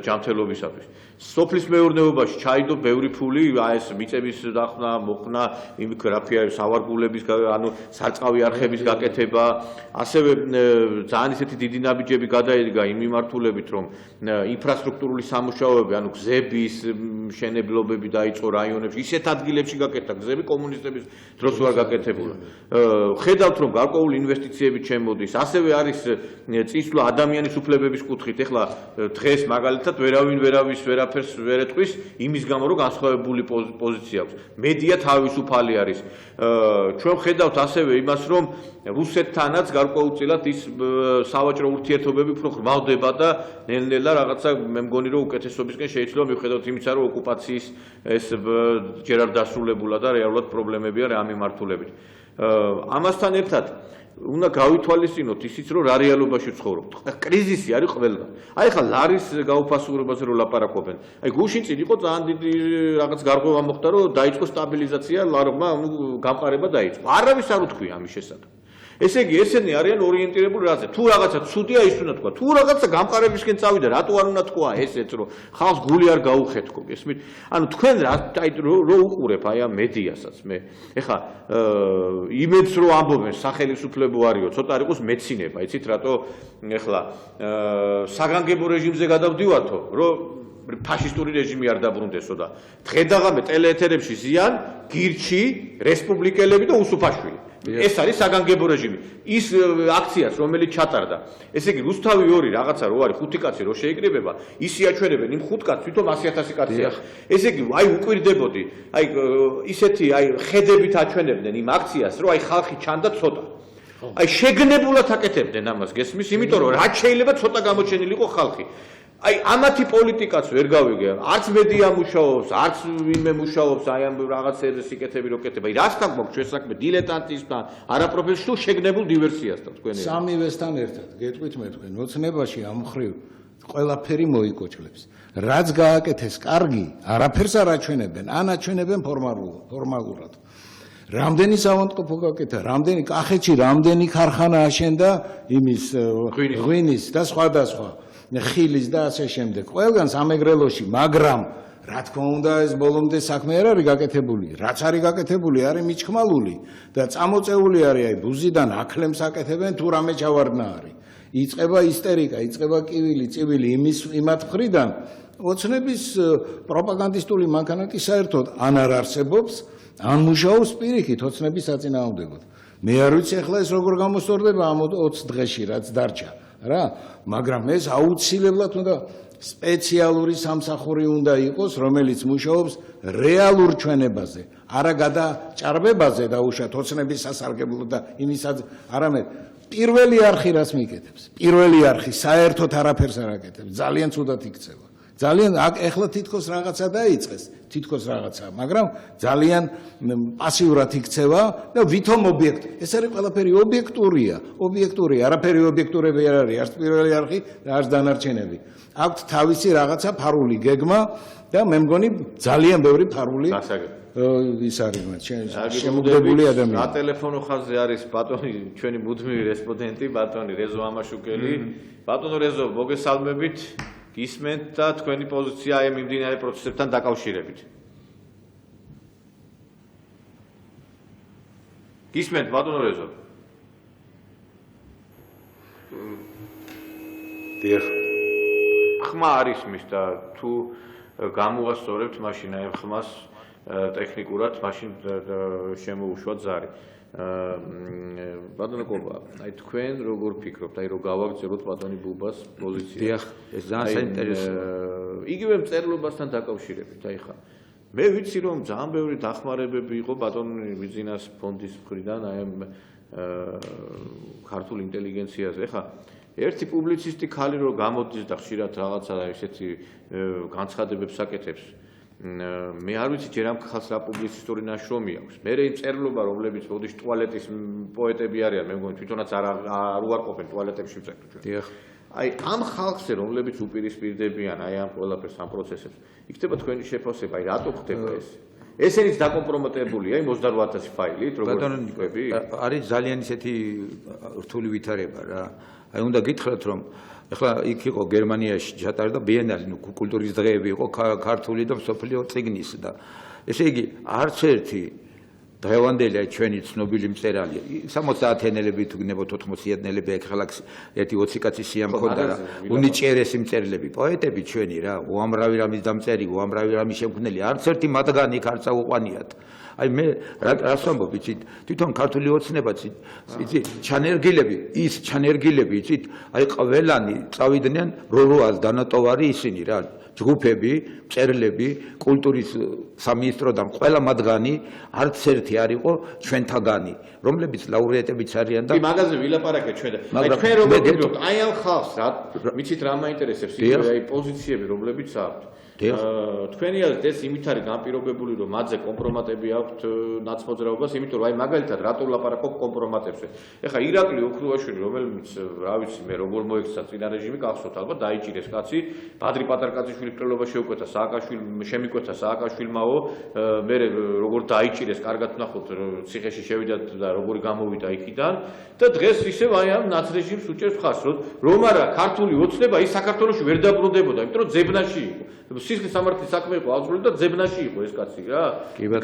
ჯანმრთელობისათვის. სოფლის მეურნეობაში ჩაიდო ბევრი ფული, აი ეს მიწების დახსნა, მოხსნა, იმ გრაფია სავარგულების, ანუ სარწყავი არხების გაკეთება, ასევე ძალიან ისეთი დიდი ნაბიჯები გადაედგა იმ მიმართულებით, რომ ინფრასტრუქტურული სამუშაოები, ანუ გზების მშენებლობები დაიწყო რაიონებში, ისეთ ადგილებში გაკეთდა გზები კომუნისტების დროს ვარ გაკეთებულა. ხედავთ, რომ გარკვეული ინვესტიციები ჩემოდის, ასევე არის წინსვლა ადამიანის უფლებების კუთხით. ეხლა დღეს მაგალითად ვერავის ვერაფერს ვერ ეტყვის იმის გამო, რომ განსხვავებული პოზიცია აქვს. მედია თავისუფალი არის. ჩვენ ხედავთ ასევე იმას, რომ რუსეთთანაც გარკვეულწილად ის სავაჭრო ურთიერთობები უფრო ხრმავდება და ნელ-ნელა რაღაცა მე მგონი რომ უკეთესობისკენ შეიძლება მივხვდეთ იმისა, რომ ოკუპაციის ეს ჯერ არ დასრულებულა და რეალურად პრობლემებია რა მიმართულებით. ამასთან ერთად უნდა გავითვალისწინოთ ისიც, რომ რა რეალობაში ვცხოვრობთ. კრიზისი არის ყველგან. აი ხა ლარის გაუფასურებაზე რო ლაპარაკობენ. აი გუშინ წინ იყო ძალიან დიდი რაღაც გარღვევა მოხდა, რომ დაიწყო სტაბილიზაცია, ლარმა გამყარება დაიწყო. არავის არ უთქვია ამის შესახებ. ესე იგი, ესენი არიან ორიენტირებული რაზე. თუ რაღაცა ცუდია, ის უნდა თქვა. თუ რაღაცა გამყარებისკენ წავიდა, რატო არ უნდა თქვა ესეც, რომ ხალხს გული არ გაუხეთქო, გესმით? ანუ თქვენ აი რო უყურებ აი ამ მედიასაც მე. ეხა იმედს რო ამბობენ სახელმწიფო არისო, ცოტა არ იყოს მეცინება, იცით რატო? ეხლა საგანგებო რეჟიმზე გადავდივართო, რომ ფაშისტური რეჟიმი არ დაბრუნდესო და დღედაღამე ტელეეთერებში ზიან გირჩი, რესპუბლიკელები და უსუფაშვილი. ეს არის საგანგებო რეჟიმი. ის აქციას, რომელიც ჩატარდა, ესე იგი რუსთავი 2 რაღაცა რო არის 5 კაცი რო შეიკრიბება, ისი აჩვენებენ იმ 5 კაცს, თვითონ 100,000 კაცია. ესე იგი, აი უკვირდებოდი, აი ისეთი აი ხედებით აჩვენებდნენ იმ აქციას, რომ აი ხალხი ჩანდა ცოტა. აი შეგნებულად აკეთებდნენ ამას, გესმის? იმიტომ რომ რაც შეიძლება ცოტა გამოჩენილიყო ხალხი. აი ამათი პოლიტიკაც ვერ გავიგე. არც მედია მუშაობს, არც ვინმე მუშაობს აი ამ რაღაცებზე სიკეთები რო კეთება. აი რას გაგვაქვს ჩვენ საქმე დილეტანტიზმთან, არაპროფესიულ შეგნებულ დივერსიასთან თქვენ. სამივესთან ერთად, გეტყვით მე თქვენ, ოცნებაში ამ მხრივ ყველაფერი მოიკოჭლებს. რაც გააკეთეს კარგი, არაფერს არ აჩვენებენ, ან აჩვენებენ ფორმალურად. რამდენი საავადმყოფო გაკეთა, რამდენი კახეთში რამდენი ქარხანა აშენდა იმის ღვინის და სხვადასხვა ხილის და ასე შემდეგ. ყველგან სამეგრელოში, მაგრამ რა თქმა უნდა ეს ბოლომდე საქმე არ არის გაკეთებული. რაც არის გაკეთებული, არის მიჩქმალული და წამოწეული არის აი ბუზიდან ახლემს აკეთებენ თუ რამე ჩავარდნა არის. იწყება ისტერიკა, იწყება კივილი-წივილი იმათ მხრიდან ოცნების პროპაგანდისტული მანქანა კი საერთოდ ან არ არსებობს ან მუშაობს პირიქით ოცნების საწინააღმდეგოდ. მე არ ვიცი ახლა ეს როგორ გამოსწორდება ამ 20 დღეში რაც დარჩა რა, მაგრამ ეს აუცილებლად უნდა სპეციალური სამსახური უნდა იყოს, რომელიც მუშაობს რეალურ ჩვენებაზე, არა გადაჭარბებაზე და უშათ ოცნების სასარგებლოდ და იმისაც, არამედ პირველი არხი რაც მიიკეთებს. პირველი არხი საერთოდ არაფერს არ აკეთებს, ძალიან ცუდად იქცევა. ძალიან ეხლა თითქოს რაღაცა დაიწყეს, თითქოს რაღაცა, მაგრამ ძალიან პასიურად იქცევა და ვითომ ობიექტი. ეს არის ყველაფერი ობიექტურია, არაფერი ობიექტურები არ არის, არც პირველი არხი და არც დანარჩენები. აქვთ თავისი რაღაცა ფარული გეგმა და მე მგონი ძალიან ბევრი ფარული ის არის მათ შემოგვდებული ადამიანები. რა ტელეფონო ხაზზე არის ბატონი ჩვენი მუდმივი რესპონდენტი ბატონი რეზო ამაშუკელი. ბატონო რეზო, მოგესალმებით. გისმენთ და თქვენი პოზიცია აი მიმდინარე პროცესებთან დაკავშირებით. გისმენთ ბატონო რეზო. დიახ. ხმა არის მის და თუ გამოასწორებთ მაშინ აი ხმას ტექნიკურად მაშინ შემოუშვა ზარი. ბატონო კობა, აი თქვენ როგორ ფიქრობთ, აი რომ გავაგრძელოთ ბატონი ბუბას პოზიცია? დიახ, ეს ძალიან საინტერესოა. იგივე მწერლობასთან დაკავშირებით, აი ხა. მე ვიცი რომ ძალიან ბევრი დახმარებები იყო ბატონი ბიზნეს ფონდის მხრიდან აი ამ ქართულ ინტელიგენციაზე. ხა ერთი პუბლიცისტი ხალი რომ გამოდის და ხშირად რაღაცა ესეთი განცხადებებს აკეთებს. მე არ ვიცი ჯერ ამ ხალხს რა პუბლიცისტური ნაშრომი აქვს. მე იმ წერლობა რომლებიც მოდის ტუალეტის პოეტები არიან, მე მგონი თვითონაც არ უარყოფენ ტუალეტებში ვწერთ ჩვენ. დიახ. აი ამ ხალხზე რომლებიც უპირისპირდებიან აი ამ ყველაფერს ამ პროცესებს, იქნება თქვენი შეფასება, აი რატო ხდება ეს? ესენიც დაკომპრომიტებულია იმ 28000 ფაილით, როგორც თქვები? არის ძალიან ისეთი რთული ვითარება რა. აი უნდა გითხრათ რომ ეხლა იქ იყო გერმანიაში ჩატარდა ბიენალე, კულტურის დღეები იყო ქართული და მსოფლიო წიგნის და ესე იგი არც ერთი დღევანდელი ჩვენი ცნობილი მწერალი 60-იანელები თუ გნებო 80-იანელები ეხლა ერთი 20 კაცი სია მქონდა რა უნიჭიერესი მწერლები პოეტები ჩვენი რა უამრავი რამის დამწერი უამრავი რამის შემქმნელი არც ერთი მათგანი იქ არ წაუყვანიათ აი მე რას ვამბობ იცით თვითონ ქართული ოცნებაც იცით ჩანერგილები იცით აი ყველანი წავიდნენ როლოას დანატოვარი ისინი რა ჯგუფები, მწერლები, კულტურის სამინისტროდან ყველა მათგანი არც ერთი არ იყო ჩვენთაგანი, რომლებიც ლაურეატებიც არიან და მაგაზე ვილაპარაკეთ ჩვენ და აი თქვენ როგორ გიგებთ აი ამ ხალხს რა მიცით რა მაინტერესებს იგივე აი პოზიციები რომლებიც აქვთ თქვენი აზრით ეს იმით არის განპირობებული რომ მათზე კომპრომატები აქვთ ნაცმოძრაობას იმიტომ რომ აი მაგალითად რატო ვლაპარაკობ კომპრომატებზე ეხლა ირაკლი ოქრუაშვილი რომელიც რა ვიცი მე როგორ მოექცა წინა რეჟიმი გახსოვთ ალბათ დაიჭირეს კაცი ბადრი პატარკაძიშვილი მკვლელობა შეუკვეთა სააკაშვილი შემიკვეთა სააკაშვილმაო მე როგორ დაიჭირეს კარგად ვნახოთ ციხეში შევიდა და როგორ გამოვიდა იქიდან და დღეს ისევ აი ამ ნაცრეჟიმს უჭერს ხარს რომ არა ქართული ოცნება ის საქართველოში ვერ დაბრუნდებოდა იმიტომ რომ ძებნაში იყო სისხლის სამართლის საქმე იყო აღძრული და ძებნაში იყო ეს კაცი რა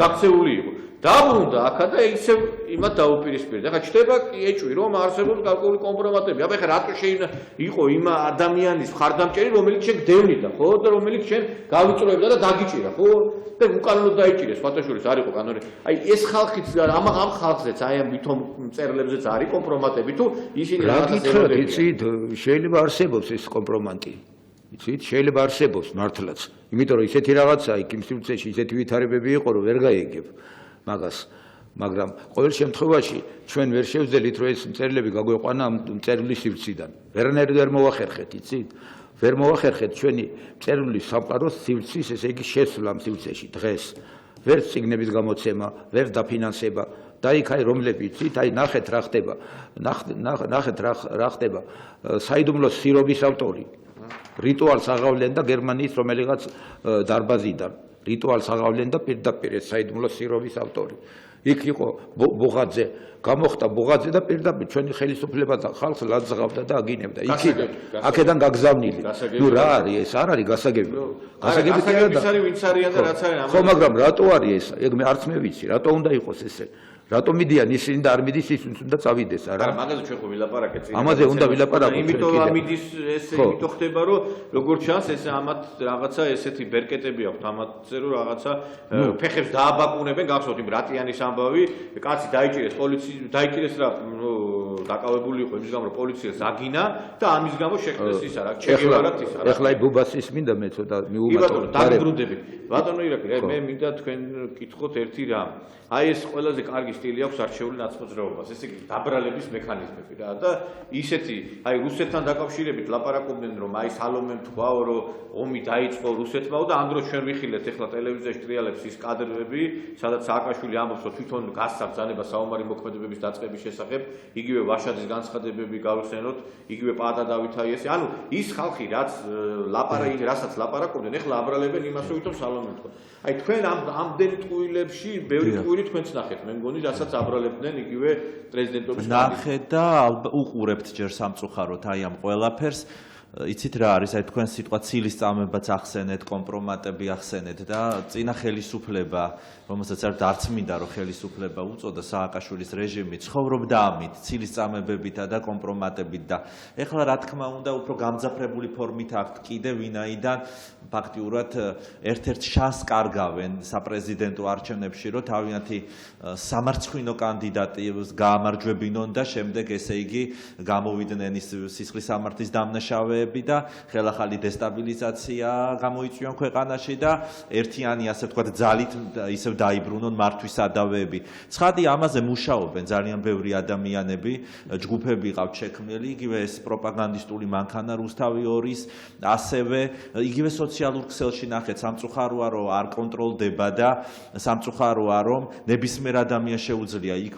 გაქცეული იყო დაბრუნდა აქა და ისევ იმათ დაუპირისპირდა ახლა ჩდება ეჭვი რომ არსებობს გარკვეული კომპრომატები აბა ახლა რატო შეიძლება იყო იმ ადამიანის მხარდამჭერი რომელიც შენ გდევნიდა ხო და რომელიც შენ გავიწროებდა და დაგიჭირა ხო და უკანონოდ დაიჭირეს ფათაშორის არ იყო კანონი აი ეს ხალხიც ამ ხალხზეც აი ამ ვითომ მწერლებზეც არის კომპრომატები თუ ისინი რაღაცა წეროდნენ იცით შეიძლება არსებობს ეს კომპრომატი იცით შეიძლება არსებობს მართლაც იმიტომ რომ ისეთი რაღაცა იქ იმ სივრცეში ისეთი ვითარებები იყო რომ ვერ გაიგებ მაგას მაგრამ ყოველ შემთხვევაში ჩვენ ვერ შევძელით რომ ეს მწერლები გაგვეყვანა ამ მწერლის სივრციდან ვერანაირად ვერ მოახერხეთ იცით ვერ მოახერხეთ ჩვენი მწერლის სამყაროს სივრცის ესე იგი შესვლა ამ სივრცეში დღეს ვერ წიგნების გამოცემა ვერ დაფინანსება და იქ აი რომლები იცით აი ნახეთ რა ხდება ნახეთ რა ხდება საიდუმლოს სირობის ავტორი რიტუალს აღავლენ და გერმანიის რომელიღაც დარბაზიდან რიტუალს აღავლენ და პირდაპირ ეს საიდუმლოს სირობის ავტორი იქ იყო ბუღაძე გამოხდა ბუღაძე და პირდაპირ ჩვენი ხელისუფლება და ხალხს ლაძღავდა და აგინებდა აქედან გაგზავნილი ნუ რა არის ეს არ არის გასაგები გასაგები არის ვინც არიან და რაც არის ხო მაგრამ რატო არის ეს ეგ მე არც მე ვიცი რატო უნდა იყოს ესე რატომ მიდიან ისინი და არ მიდის ის უნდა წავიდეს არა მაგაზე ჩვენ ხო ვილაპარაკეთ ამაზე უნდა ვილაპარაკოთ იმიტომ ამიდის ეს იმიტომ ხდება რომ როგორც ჩანს ეს ამათ რაღაცა ესეთი ბერკეტები აქვთ ამათზე რომ რაღაცა ფეხებს დააბაკუნებენ გახსოვთ იმ რატიანის ამბავი კაცი დაიჭირეს პოლიციის დაიჭირეს რა დაკავებული იყო იმის გამო რომ პოლიციას აგინა და ამის გამო შეხვდეს ისა რა ჩეგევარათ ისა რა ეხლა ბუბასის მინდა მე ცოტა მიუმატო დაგბრუნდები ბატონო ირაკლი მე მინდა თქვენ კითხოთ ერთი რამ აი ეს ყველაზე კარგი სტილი აქვს არჩეული ნაცმოძრაობას ესე იგი დაბრალების მექანიზმები რა და ისეთი აი რუსეთთან დაკავშირებით ლაპარაკობდნენ რომ აი სალომემ თქვაო რომ ომი დაიწყო რუსეთმაო და ამ დროს ჩვენ ვიხილეთ ეხლა ტელევიზიაში ტრიალებს ის კადრები სადაც სააკაშვილი ამბობს რომ თვითონ გასცა ბრძანება საომარი მოქმედებების დაწყების შესახებ იგივე ვაშაძის განცხადებები გავიხსენოთ იგივე პაატა დავითაიესი ანუ ის ხალხი რაც რასაც ლაპარაკობდნენ ეხლა აბრალებენ იმას რომ თვითონ სალომემ თქვა აი თქვენ ამდენ ტყუილებში ბევრი ტყუილი თქვენც ნახეთ მე მგონი რასაც აბრალებდნენ იგივე პრეზიდენტობის ნახეთ და უყურებთ ჯერ სამწუხაროდ აი ამ ყველაფერს იცით რა არის აი თქვენ სიტყვა ცილის წამებაც ახსენეთ კომპრომატები ახსენეთ და წინა ხელისუფლება რომელსაც არც მინდა რომ ხელისუფლება უწოდა სააკაშვილის რეჟიმი ცხოვრობდა ამით ცილის წამებებითა და კომპრომატებით და ეხლა რა თქმა უნდა უფრო გამძაფრებული ფორმით აქვთ კიდე ვინაიდან ფაქტიურად ერთ-ერთ შანსს კარგავენ საპრეზიდენტო არჩევნებში რომ თავიანთი სამარცხვინო კანდიდატი გაამარჯვებინონ და შემდეგ ესე იგი გამოვიდნენ ის სისხლის სამართლის დამნაშავეები და ხელახალი დესტაბილიზაცია გამოიწვიონ ქვეყანაში და ერთიანი ასე ვთქვათ ძალით ისევ დაიბრუნონ მართვის სადავეები. ცხადი ამაზე მუშაობენ ძალიან ბევრი ადამიანები, ჯგუფები ყავთ შექმნილი, იგივე ეს პროპაგანდისტული მანქანა რუსთავი 2-ის, ასევე იგივე სოციალურ ქსელში ნახეთ სამწუხაროა რომ არ კონტროლდება და სამწუხაროა რომ ნებისმიერ ადამიანს შეუძლია იქ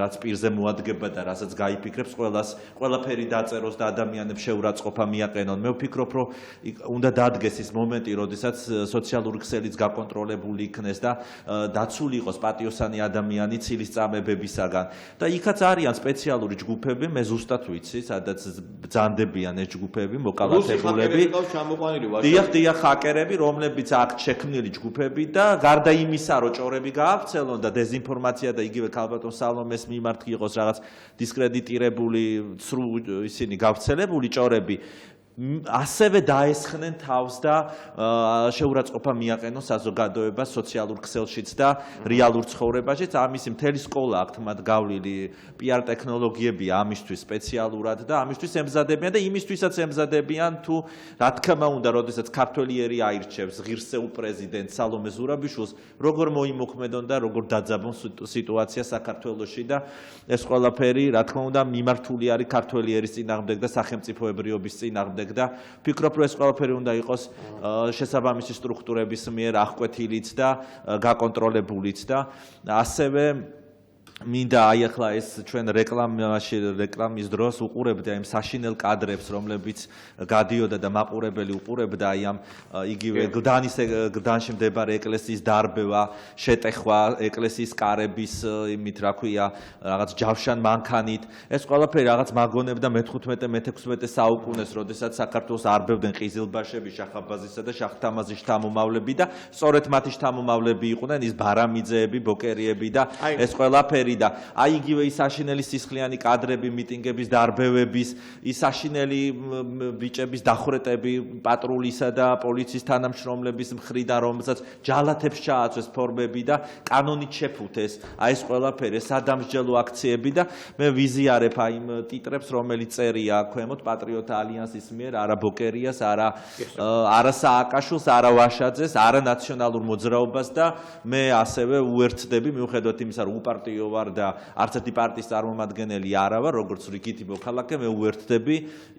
რაც პირზე მოადგება და რასაც გაიფიქრებს ყველაფერი დაწეროს და ადამიანებს შეურაცხყოფა მიაყენონ. მე ვფიქრობ რომ უნდა დადგეს ის მომენტი, როდესაც სოციალური ქსელიც გაკონტროლებული იქნეს და დაცული იყოს პატიოსანი ადამიანი ცილის წამებებისაგან. და იქაც არიან სპეციალური ჯგუფები, მე ზუსტად ვიცი, სადაც ბრძანდებიან ეს ჯგუფები, მოკალათებულები. დიახ, ჰაკერები, რომლებიც აქ შექმნილი ჯგუფები და გარდა იმისა, რომ ჭორები გაავრცელონ და დეზინფორმაცია და იგივე ქალბატონ სალომეს მიმართ იყოს რაღაც დისკრედიტირებული, ცრუ ისინი გავრცელებული ჭორები ასევე დაესხნენ თავს და შეურაცხყოფა მიაყენონ საზოგადოებას სოციალურ ქსელშიც და რეალურ ცხოვრებაშიც. ამისი მთელი სკოლა აქვთ მათ გავლილი PR ტექნოლოგიებია ამისთვის სპეციალურად და ამისთვის ემზადებიან და იმისთვისაც ემზადებიან თუ რა თქმა უნდა, როდესაც ქართველი ერი აირჩევს ღირსეულ პრეზიდენტს სალომე ზურაბიშვილს, როგორ მოიმოქმედონ და როგორ დაძაბონ სიტუაცია საქართველოში და ეს ყველაფერი რა თქმა უნდა მიმართული არის ქართველი ერის წინააღმდეგ და სახელმწიფოებრიობის წინააღმდეგ და ვფიქრობ რომ ეს ყველაფერი უნდა იყოს შესაბამისი სტრუქტურების მიერ აღკვეთილიც და გაკონტროლებულიც და ასევე მინდა აი ახლა ეს ჩვენ რეკლამის დროს უყურებდი აი ამ საშინელ კადრებს, რომლებიც გადიოდა და მაყურებელი უყურებდა აი ამ იგივე გდანში მდებარე ეკლესიის დარბევა, შეტეხვა ეკლესიის კარების იმით რა ქვია, რაღაც ჯავშან მანქანით. ეს ყველაფერი რაღაც მაგონებდა მე-15-მე-16 საუკუნეს, როდესაც საქართველოს არბევდნენ ყიზილბაშები, შახაბაზისა და შახთამაზის შთამომავლები და სწორედ მათი შთამომავლები იყვნენ ის ბარამიძეები, ბოკერიები და ეს ყველაფერი და აი იგივე ის საშინელი სისხლიანი კადრები მიტინგების დარბევების, ის საშინელი ბიჭების დახვრეტები პატრულისა და პოლიციის თანამშრომლების მხრიდან, რომელსაც ჯალათებს ჩააწვეს ფორმები და კანონით შეფუთეს. აი ეს ყველაფერი სადამსჯელო აქციები და მე ვიზიარებ აი იმ ტიტრებს, რომელიც წერია ქვემოთ პატრიოტთა ალიანსის მიერ, არა ბოკერიას, არა სააკაშვილს, არა ვაშაძეს, არა ნაციონალურ მოძრაობას და მე ასევე უერთდები მიუხედავად იმისა, რომ უპარტიო ვარ და არც ერთი პარტიის წარმომადგენელი არა ვარ, როგორც რიგითი მოქალაქე, მე უერთდები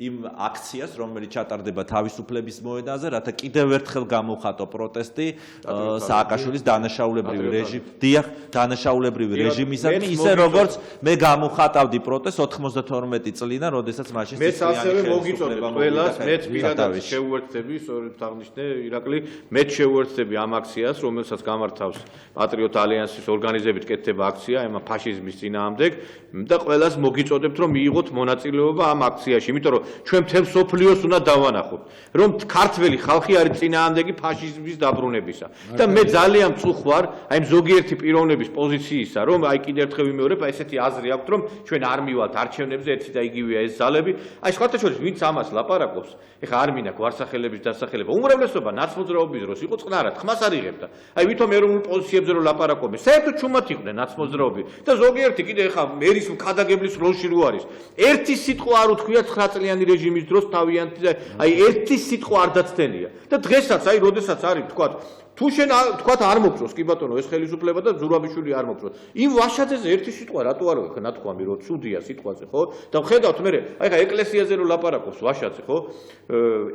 იმ აქციას, რომელიც ჩატარდება თავისუფლების მოედანზე, რათა კიდევ ერთხელ გამოვხატო პროტესტი სააკაშვილის დანაშაულებრივი რეჟიმისადმი, ისე როგორც მე გამოვხატავდი პროტესტს 92 წლიდან, როდესაც მაშინ მეც ასევე მოგიწოდებ ყველას, მეც პირადად შევუერთდები, სწორედ აღნიშნე ირაკლი, მეც შევუერთდები ამ აქციას, რომელსაც გამართავს პატრიოტთა ალიანსის ორგანიზებით კეთდება აქცია, ემა ფაშიზმის წინააღმდეგ და ყველას მოგიწოდებთ რომ მიიღოთ მონაწილეობა ამ აქციაში, იმიტომ რომ ჩვენ მთელ სოფლიოს უნდა დავანახოთ, რომ ქართველი ხალხი არის წინააღმდეგი ფაშიზმის დაბრუნებისა. და მე ძალიან მწუხ ვარ აი ზოგიერთი პიროვნების პოზიციისა, რომ აი კიდევ ერთხელ ვიმეორებ, აი ესეთი აზრი აქვს, რომ ჩვენ არ მივალთ არჩევნებზე, ერთი და იგივეა ეს ძალები. აი სხვათა შორის ვინც ამას ლაპარაკობს, ეხლა არ მინდა გვარსახელების დასახელება. უმრავლესობა ნაცმოძრაობის დროს იყო წყნარად, ხმას არ იღებდა. აი ვითომ ეროვნულ პოზიციებზე რო ლაპარაკობენ, საერთოდ ჩუმად იყვნენ ნაცმოძრაობები. და ზოგიერთი კიდე ეხლა მერის მქადაგებლის როლში რო არის. ერთი სიტყვა არ უთქვია 9 წლიანი რეჟიმის დროს თავიანთი და აი ერთი სიტყვა არ დაცდენია. და დღესაც აი როდესაც არის თქვათ თუ შენ თქვათ არ მოგწოს კი ბატონო ეს ხელისუფლება და ზურაბიშვილი არ მოგწოს. იმ ვაშაძეზე ერთი სიტყვა რატო არ ვიქნა თქვამი რომ ცუდია სიტყვაზე ხო? და ხედავთ მე აი ხა ეკლესიაზე რო ლაპარაკობს ვაშაძე ხო?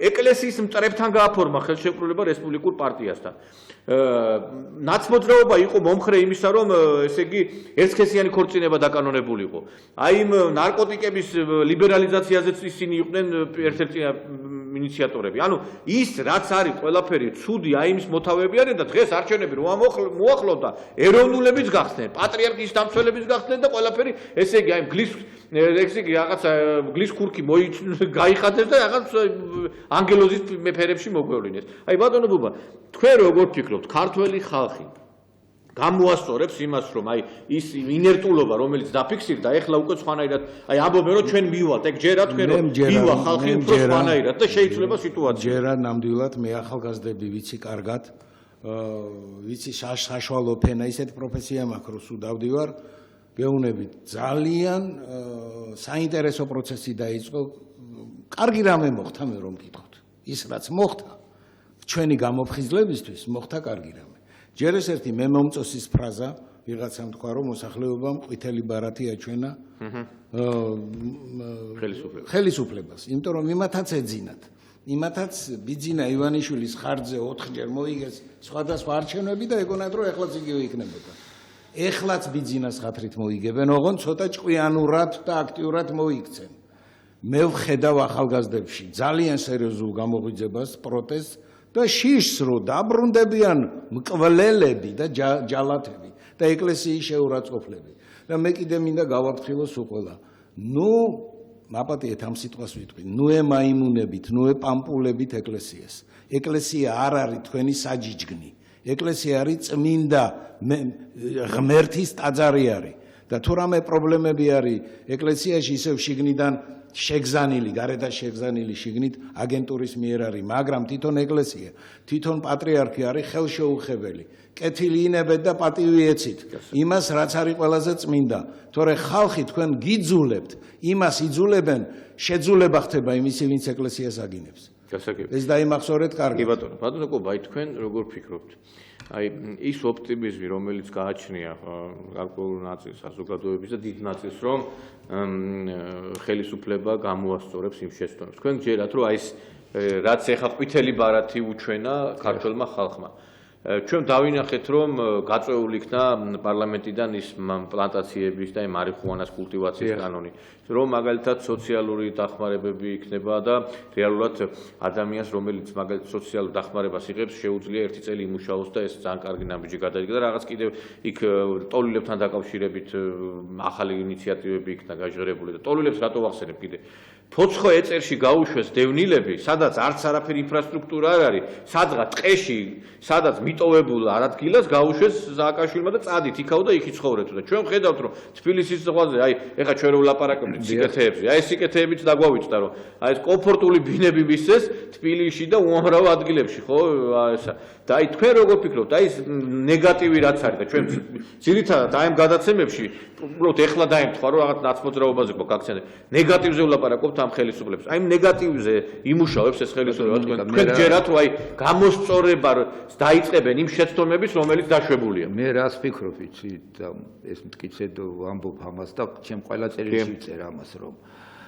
ეკლესიის მტრებთან გააფორმა ხელშეკრულება რესპუბლიკურ პარტიასთან. ნაცმოძრაობა იყო მომხრე იმისა რომ ესე იგი ერთსქესიანი ქორწინება დაკანონებულიყო. აი იმ ნარკოტიკების ლიბერალიზაციაზეც ისინი იყვნენ ერთ-ერთი ინიციატორები. ანუ ის რაც არის ყველაფერი ცუდი აი იმის მოთავეები არის და დღეს არჩევნები რომ მოახლოვდა ეროვნულებიც გახსნენ, პატრიარქის დამცველებიც გახსნენ და ყველაფერი ესე იგი აი გლის ესე იგი რაღაცა გლის ქურქი გაიხადეს და რაღაც ანგელოზის მეფერებში მოგვევლინეს. აი ბატონო ბუბა, თქვენ როგორ ფიქრობთ, ქართველი ხალხი გამოასწორებს იმას, რომ აი ის ინერტულობა, რომელიც დაფიქსირდა, ეხლა უკვე სხვანაირად, აი ამბობენ, რომ ჩვენ მივალთ, ეგ ჯერა თქვენ რომ მივა ხალხი უფრო სხვანაირად და შეიძლება სიტუაცია. ჯერა ნამდვილად მე ახალგაზრდები ვიცი კარგად, ვიცი საშუალო ფენა, ისეთი პროფესია მაქვს, რომ სულ დავდივარ, გეუბნებით, ძალიან საინტერესო პროცესი დაიწყო. კარგი რამე მოხდა მე რომ მკითხოთ. ის რაც მოხდა ჩვენი გამოფხიზლებისთვის მოხდა კარგი რამე. ჯერ ეს ერთი მე მომწოსის ფრაზა ვიღაცამ თქვა რომ მოსახლეობამ ყვითელი ბარათი აჩვენა ხელისუფლებას, იმიტომ რომ იმათაც ეძინათ. იმათაც ბიძინა ივანიშვილის ხარჯზე 4-ჯერ მოიგეს სხვადასხვა არჩევნები და ეგონათ რომ ეხლაც იგივე იქნებოდა. ეხლაც ბიძინას ხათრით მოიგებენ, ოღონდ ცოტა ჭკვიანურად და აქტიურად მოიქცენ. მე ვხედავ ახალგაზრდებში ძალიან სერიოზულ გამოღვიძებას, პროტესტს და შიშს რო დაბრუნდებიან მკვლელები და ჯალათები და ეკლესიის შეურაცხყოფლები. და მე კიდე მინდა გავაფრთხილოს უყველა. ნუ მაპატიეთ ამ სიტყვას ვიტყვი. ნუ ემაიმუნებით, ნუ ეპამპულებით ეკლესიას. ეკლესია არ არის თქვენი საჯიჯგნი. ეკლესია არის წმინდა ღმერთის ტაძარი არის. და თუ რამე პრობლემები არის ეკლესიაში ისევ შიგნიდან შეგზანილი, გარედან შეგზანილი შიგნით აგენტურის მიერ არის, მაგრამ თვითონ ეკლესია, თვითონ პატრიარქი არის ხელშეუხებელი. კეთილი ინებეთ და პატივი ეცით. იმას რაც არის ყველაზე წმინდა. თორე ხალხი თქვენ გიძულებთ, იმას იძულებენ, შეძულება ხდება იმისი, ვინც ეკლესიას აგინებს. ეს დაიმახსოვრეთ კარგად. კი ბატონო, ბატონო კობაი, თქვენ როგორ ფიქრობთ? აი ის ოპტიმიზმი, რომელიც გააჩნია გარკვეულ ნაწილს საზოგადოების და დიდ ნაწილს, რომ ხელისუფლება გამოასწორებს იმ შეცდომებს. თქვენ გჯერათ, რომ აი ეს რაც ეხა ყვითელი ბარათი უჩვენა ქართველმა ხალხმა. ჩვენ დავინახეთ, რომ გაწეული იქნა პარლამენტიდან ის პლანტაციების და მარიხუანას კულტივაციის კანონი, რომ მაგალითად სოციალური დახმარებები იქნება და რეალურად ადამიანს, რომელიც მაგალითად სოციალურ დახმარებას იღებს, შეუძლია 1 წელი იმუშაოს და ეს ძალიან კარგი ნაბიჯი გადადგა და რაღაც კიდევ იქ ტოლულებთან დაკავშირებით ახალი ინიციატივები იქნა გაჟღერებული და ტოლულებს რატო ვახსენებ კიდე ფოცხო ეწერში გაუშვეს დევნილები, სადაც არც არაფერი ინფრასტრუქტურა არ არის, სადღაც ტყეში, სადაც მიტოვებულ არადგილას გაუშვეს სააკაშვილმა და წადით იქაო და იქ იცხოვრეთ და ჩვენ ვხედავთ რომ თბილისის ზღვაზე, აი ეხა ჩვენ რო ვლაპარაკობთ სიკეთეებზე, აი ეს სიკეთეებიც დაგვავიწყდა რომ აი ეს კომფორტული ბინები მისცეს თბილისში და უამრავ ადგილებში, ხო, ესა და აი თქვენ როგორ ფიქრობთ, აი ეს ნეგატივი რაც არის და ჩვენ ძირითადად აი ამ გადაცემებში უბრალოდ ეხლა დაემთხვა რომ რაღაც ნაცმოძრაობაზე გვაქვს აქცენტი, ნეგატივზე ვლაპარაკობთ ამ ხელისუფლებას. აი ნეგატივზე იმუშავებს ეს ხელისუფლება. თქვენ ჯერათ რომ აი გამოსწორება დაიწყებენ იმ შეცდომების, რომელიც დაშვებულია. მე რას ფიქრობ, იცი და ეს მტკიცედ ვამბობ ამას და ჩემ ყველა წერილში ვწერ ამას რომ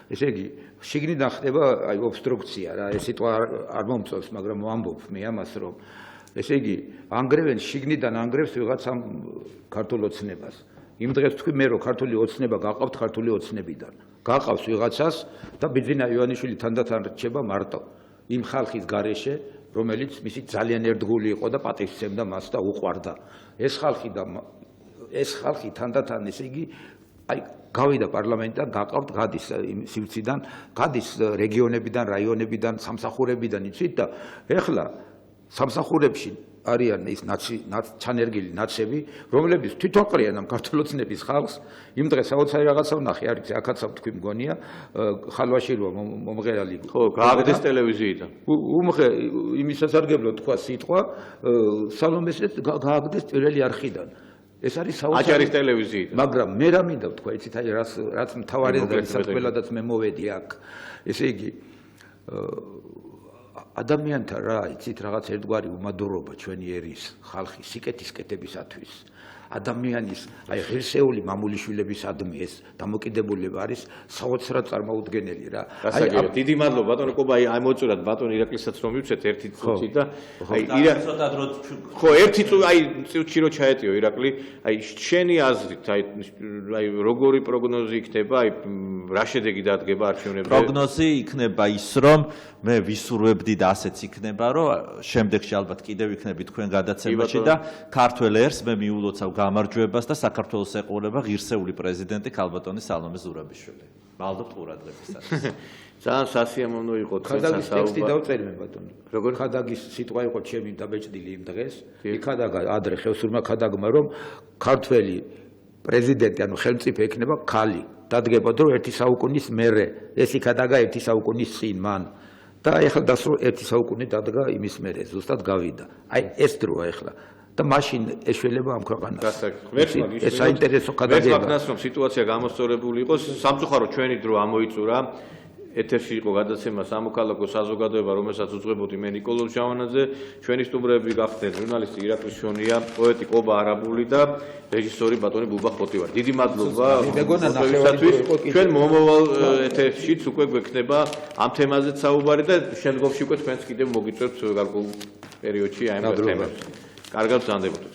ესე იგი შიგნიდან ხდება აი ობსტრუქცია რა, ეს სიტყვა არ მომწონს, მაგრამ ვამბობ მე ამას რომ ესე იგი ანგრევენ შიგნიდან ანგრევს ვიღაცა ქართულ ოცნებას. იმ დღეს თქვი მე რომ ქართული ოცნება გაყავთ ქართული ოცნებიდან. გაყავს ვიღაცას და ბიძინა ივანიშვილი თანდათან რჩება მარტო იმ ხალხის გარეშე, რომელიც მისი ძალიან ერთგული იყო და პატივს სცემდა მას და უყვარდა. ეს ხალხი და ეს ხალხი თანდათან ესე იგი აი გავიდა პარლამენტიდან, გაყავთ, გადის სივრციდან, გადის რეგიონებიდან, რაიონებიდან, სამსახურებიდან იცით და ეხლა სამსახურებში არიან ის ჩანერგილი ნაცები, რომლებიც თვითონ ყრიან ამ ქართულოცნების ხალხს. იმ დღეს საოცარი რაღაცა ვნახე, არის აქაც თქვი მგონია, ხალვაში როა მომღერალი. ხო, გააგდეს ტელევიზიიდან. უმღე იმის სასარგებლო თქვა სიტყვა, სალომეს გააგდეს პირველი არხიდან. ეს არის საოცარი აჭარის ტელევიზიიდან. მაგრამ მე რა მინდა ვთქვა, იცით, აი რაც მთავარი და ყველადაც მე მოვედი აქ. ესე იგი ადამიანთა რა, იცით, რაღაც ერთგვარი უმადურობა ჩვენი ერის ხალხის სიკეთის კეთებისათვის. ადამიანის აი ღირსეული მამულიშვილებისადმი ეს დამოკიდებულება არის საოცრად წარმოუდგენელი რა. გასაგებია, დიდი მადლობა ბატონო კობა, აი მოწურათ ბატონი ირაკლისაც რომ მივცეთ ერთი წუთი და აი ხო, ერთი წუთი აი წუთში რო ჩაეტიო ირაკლი, აი შენი აზრით, აი როგორი პროგნოზი იქნება, აი რა შედეგი დადგება არჩევნებზე? პროგნოზი იქნება ის, რომ მე ვისურვებდი და ასეც იქნება, რომ შემდეგში ალბათ კიდევ იქნები თქვენ გადაცემაში და ქართველ ერს მე მიულოცავ გამარჯვებას და საქართველოს ეყოლება ღირსეული პრეზიდენტი ქალბატონი სალომე ზურაბიშვილი. მადლობთ ყურადღებისათვის. ძალიან სასიამოვნო იყო ხადაგის ტექსტი დავწერე მე ბატონო. როგორ ხადაგის სიტყვა იყო ჩემი დაბეჭდილი იმ დღეს. იქადაგა ადრე ხევსურმა ხადაგმა რომ ქართველი პრეზიდენტი ანუ ხელმწიფე ექნება ქალი. დადგებოდა რომ ერთი საუკუნის მერე. ეს იქადაგა ერთი საუკუნის წინ მან. და ეხლა დასრო ერთი საუკუნე დადგა იმის მერე, ზუსტად გავიდა. აი ეს დროა ეხლა. და მაშინ ეშველება ამ ქვეყანას. ეს საინტერესო გადაგება. მე ვაქნას რომ სიტუაცია გამოსწორებული იყოს, სამწუხაროდ ჩვენი დრო ამოიწურა. ეთერში იყო გადაცემა სამოქალაქო საზოგადოება, რომელსაც უძღვებოდი მე ნიკოლოზ ჟავანაძე, ჩვენი სტუმრები გახდნენ ჟურნალისტი ირაკლი შონია, პოეტი კობა არაბული და რეჟისორი ბატონი ბუბა ხოტივარი. დიდი მადლობა მოგონებისათვის. ჩვენ მომავალ ეთერშიც უკვე გვექნება ამ თემაზეც საუბარი და შემდგომში უკვე თქვენს კიდევ მოგიწევთ გარკვეულ პერიოდში აი ამ თემებს. კარგად ვზანდებოდეთ.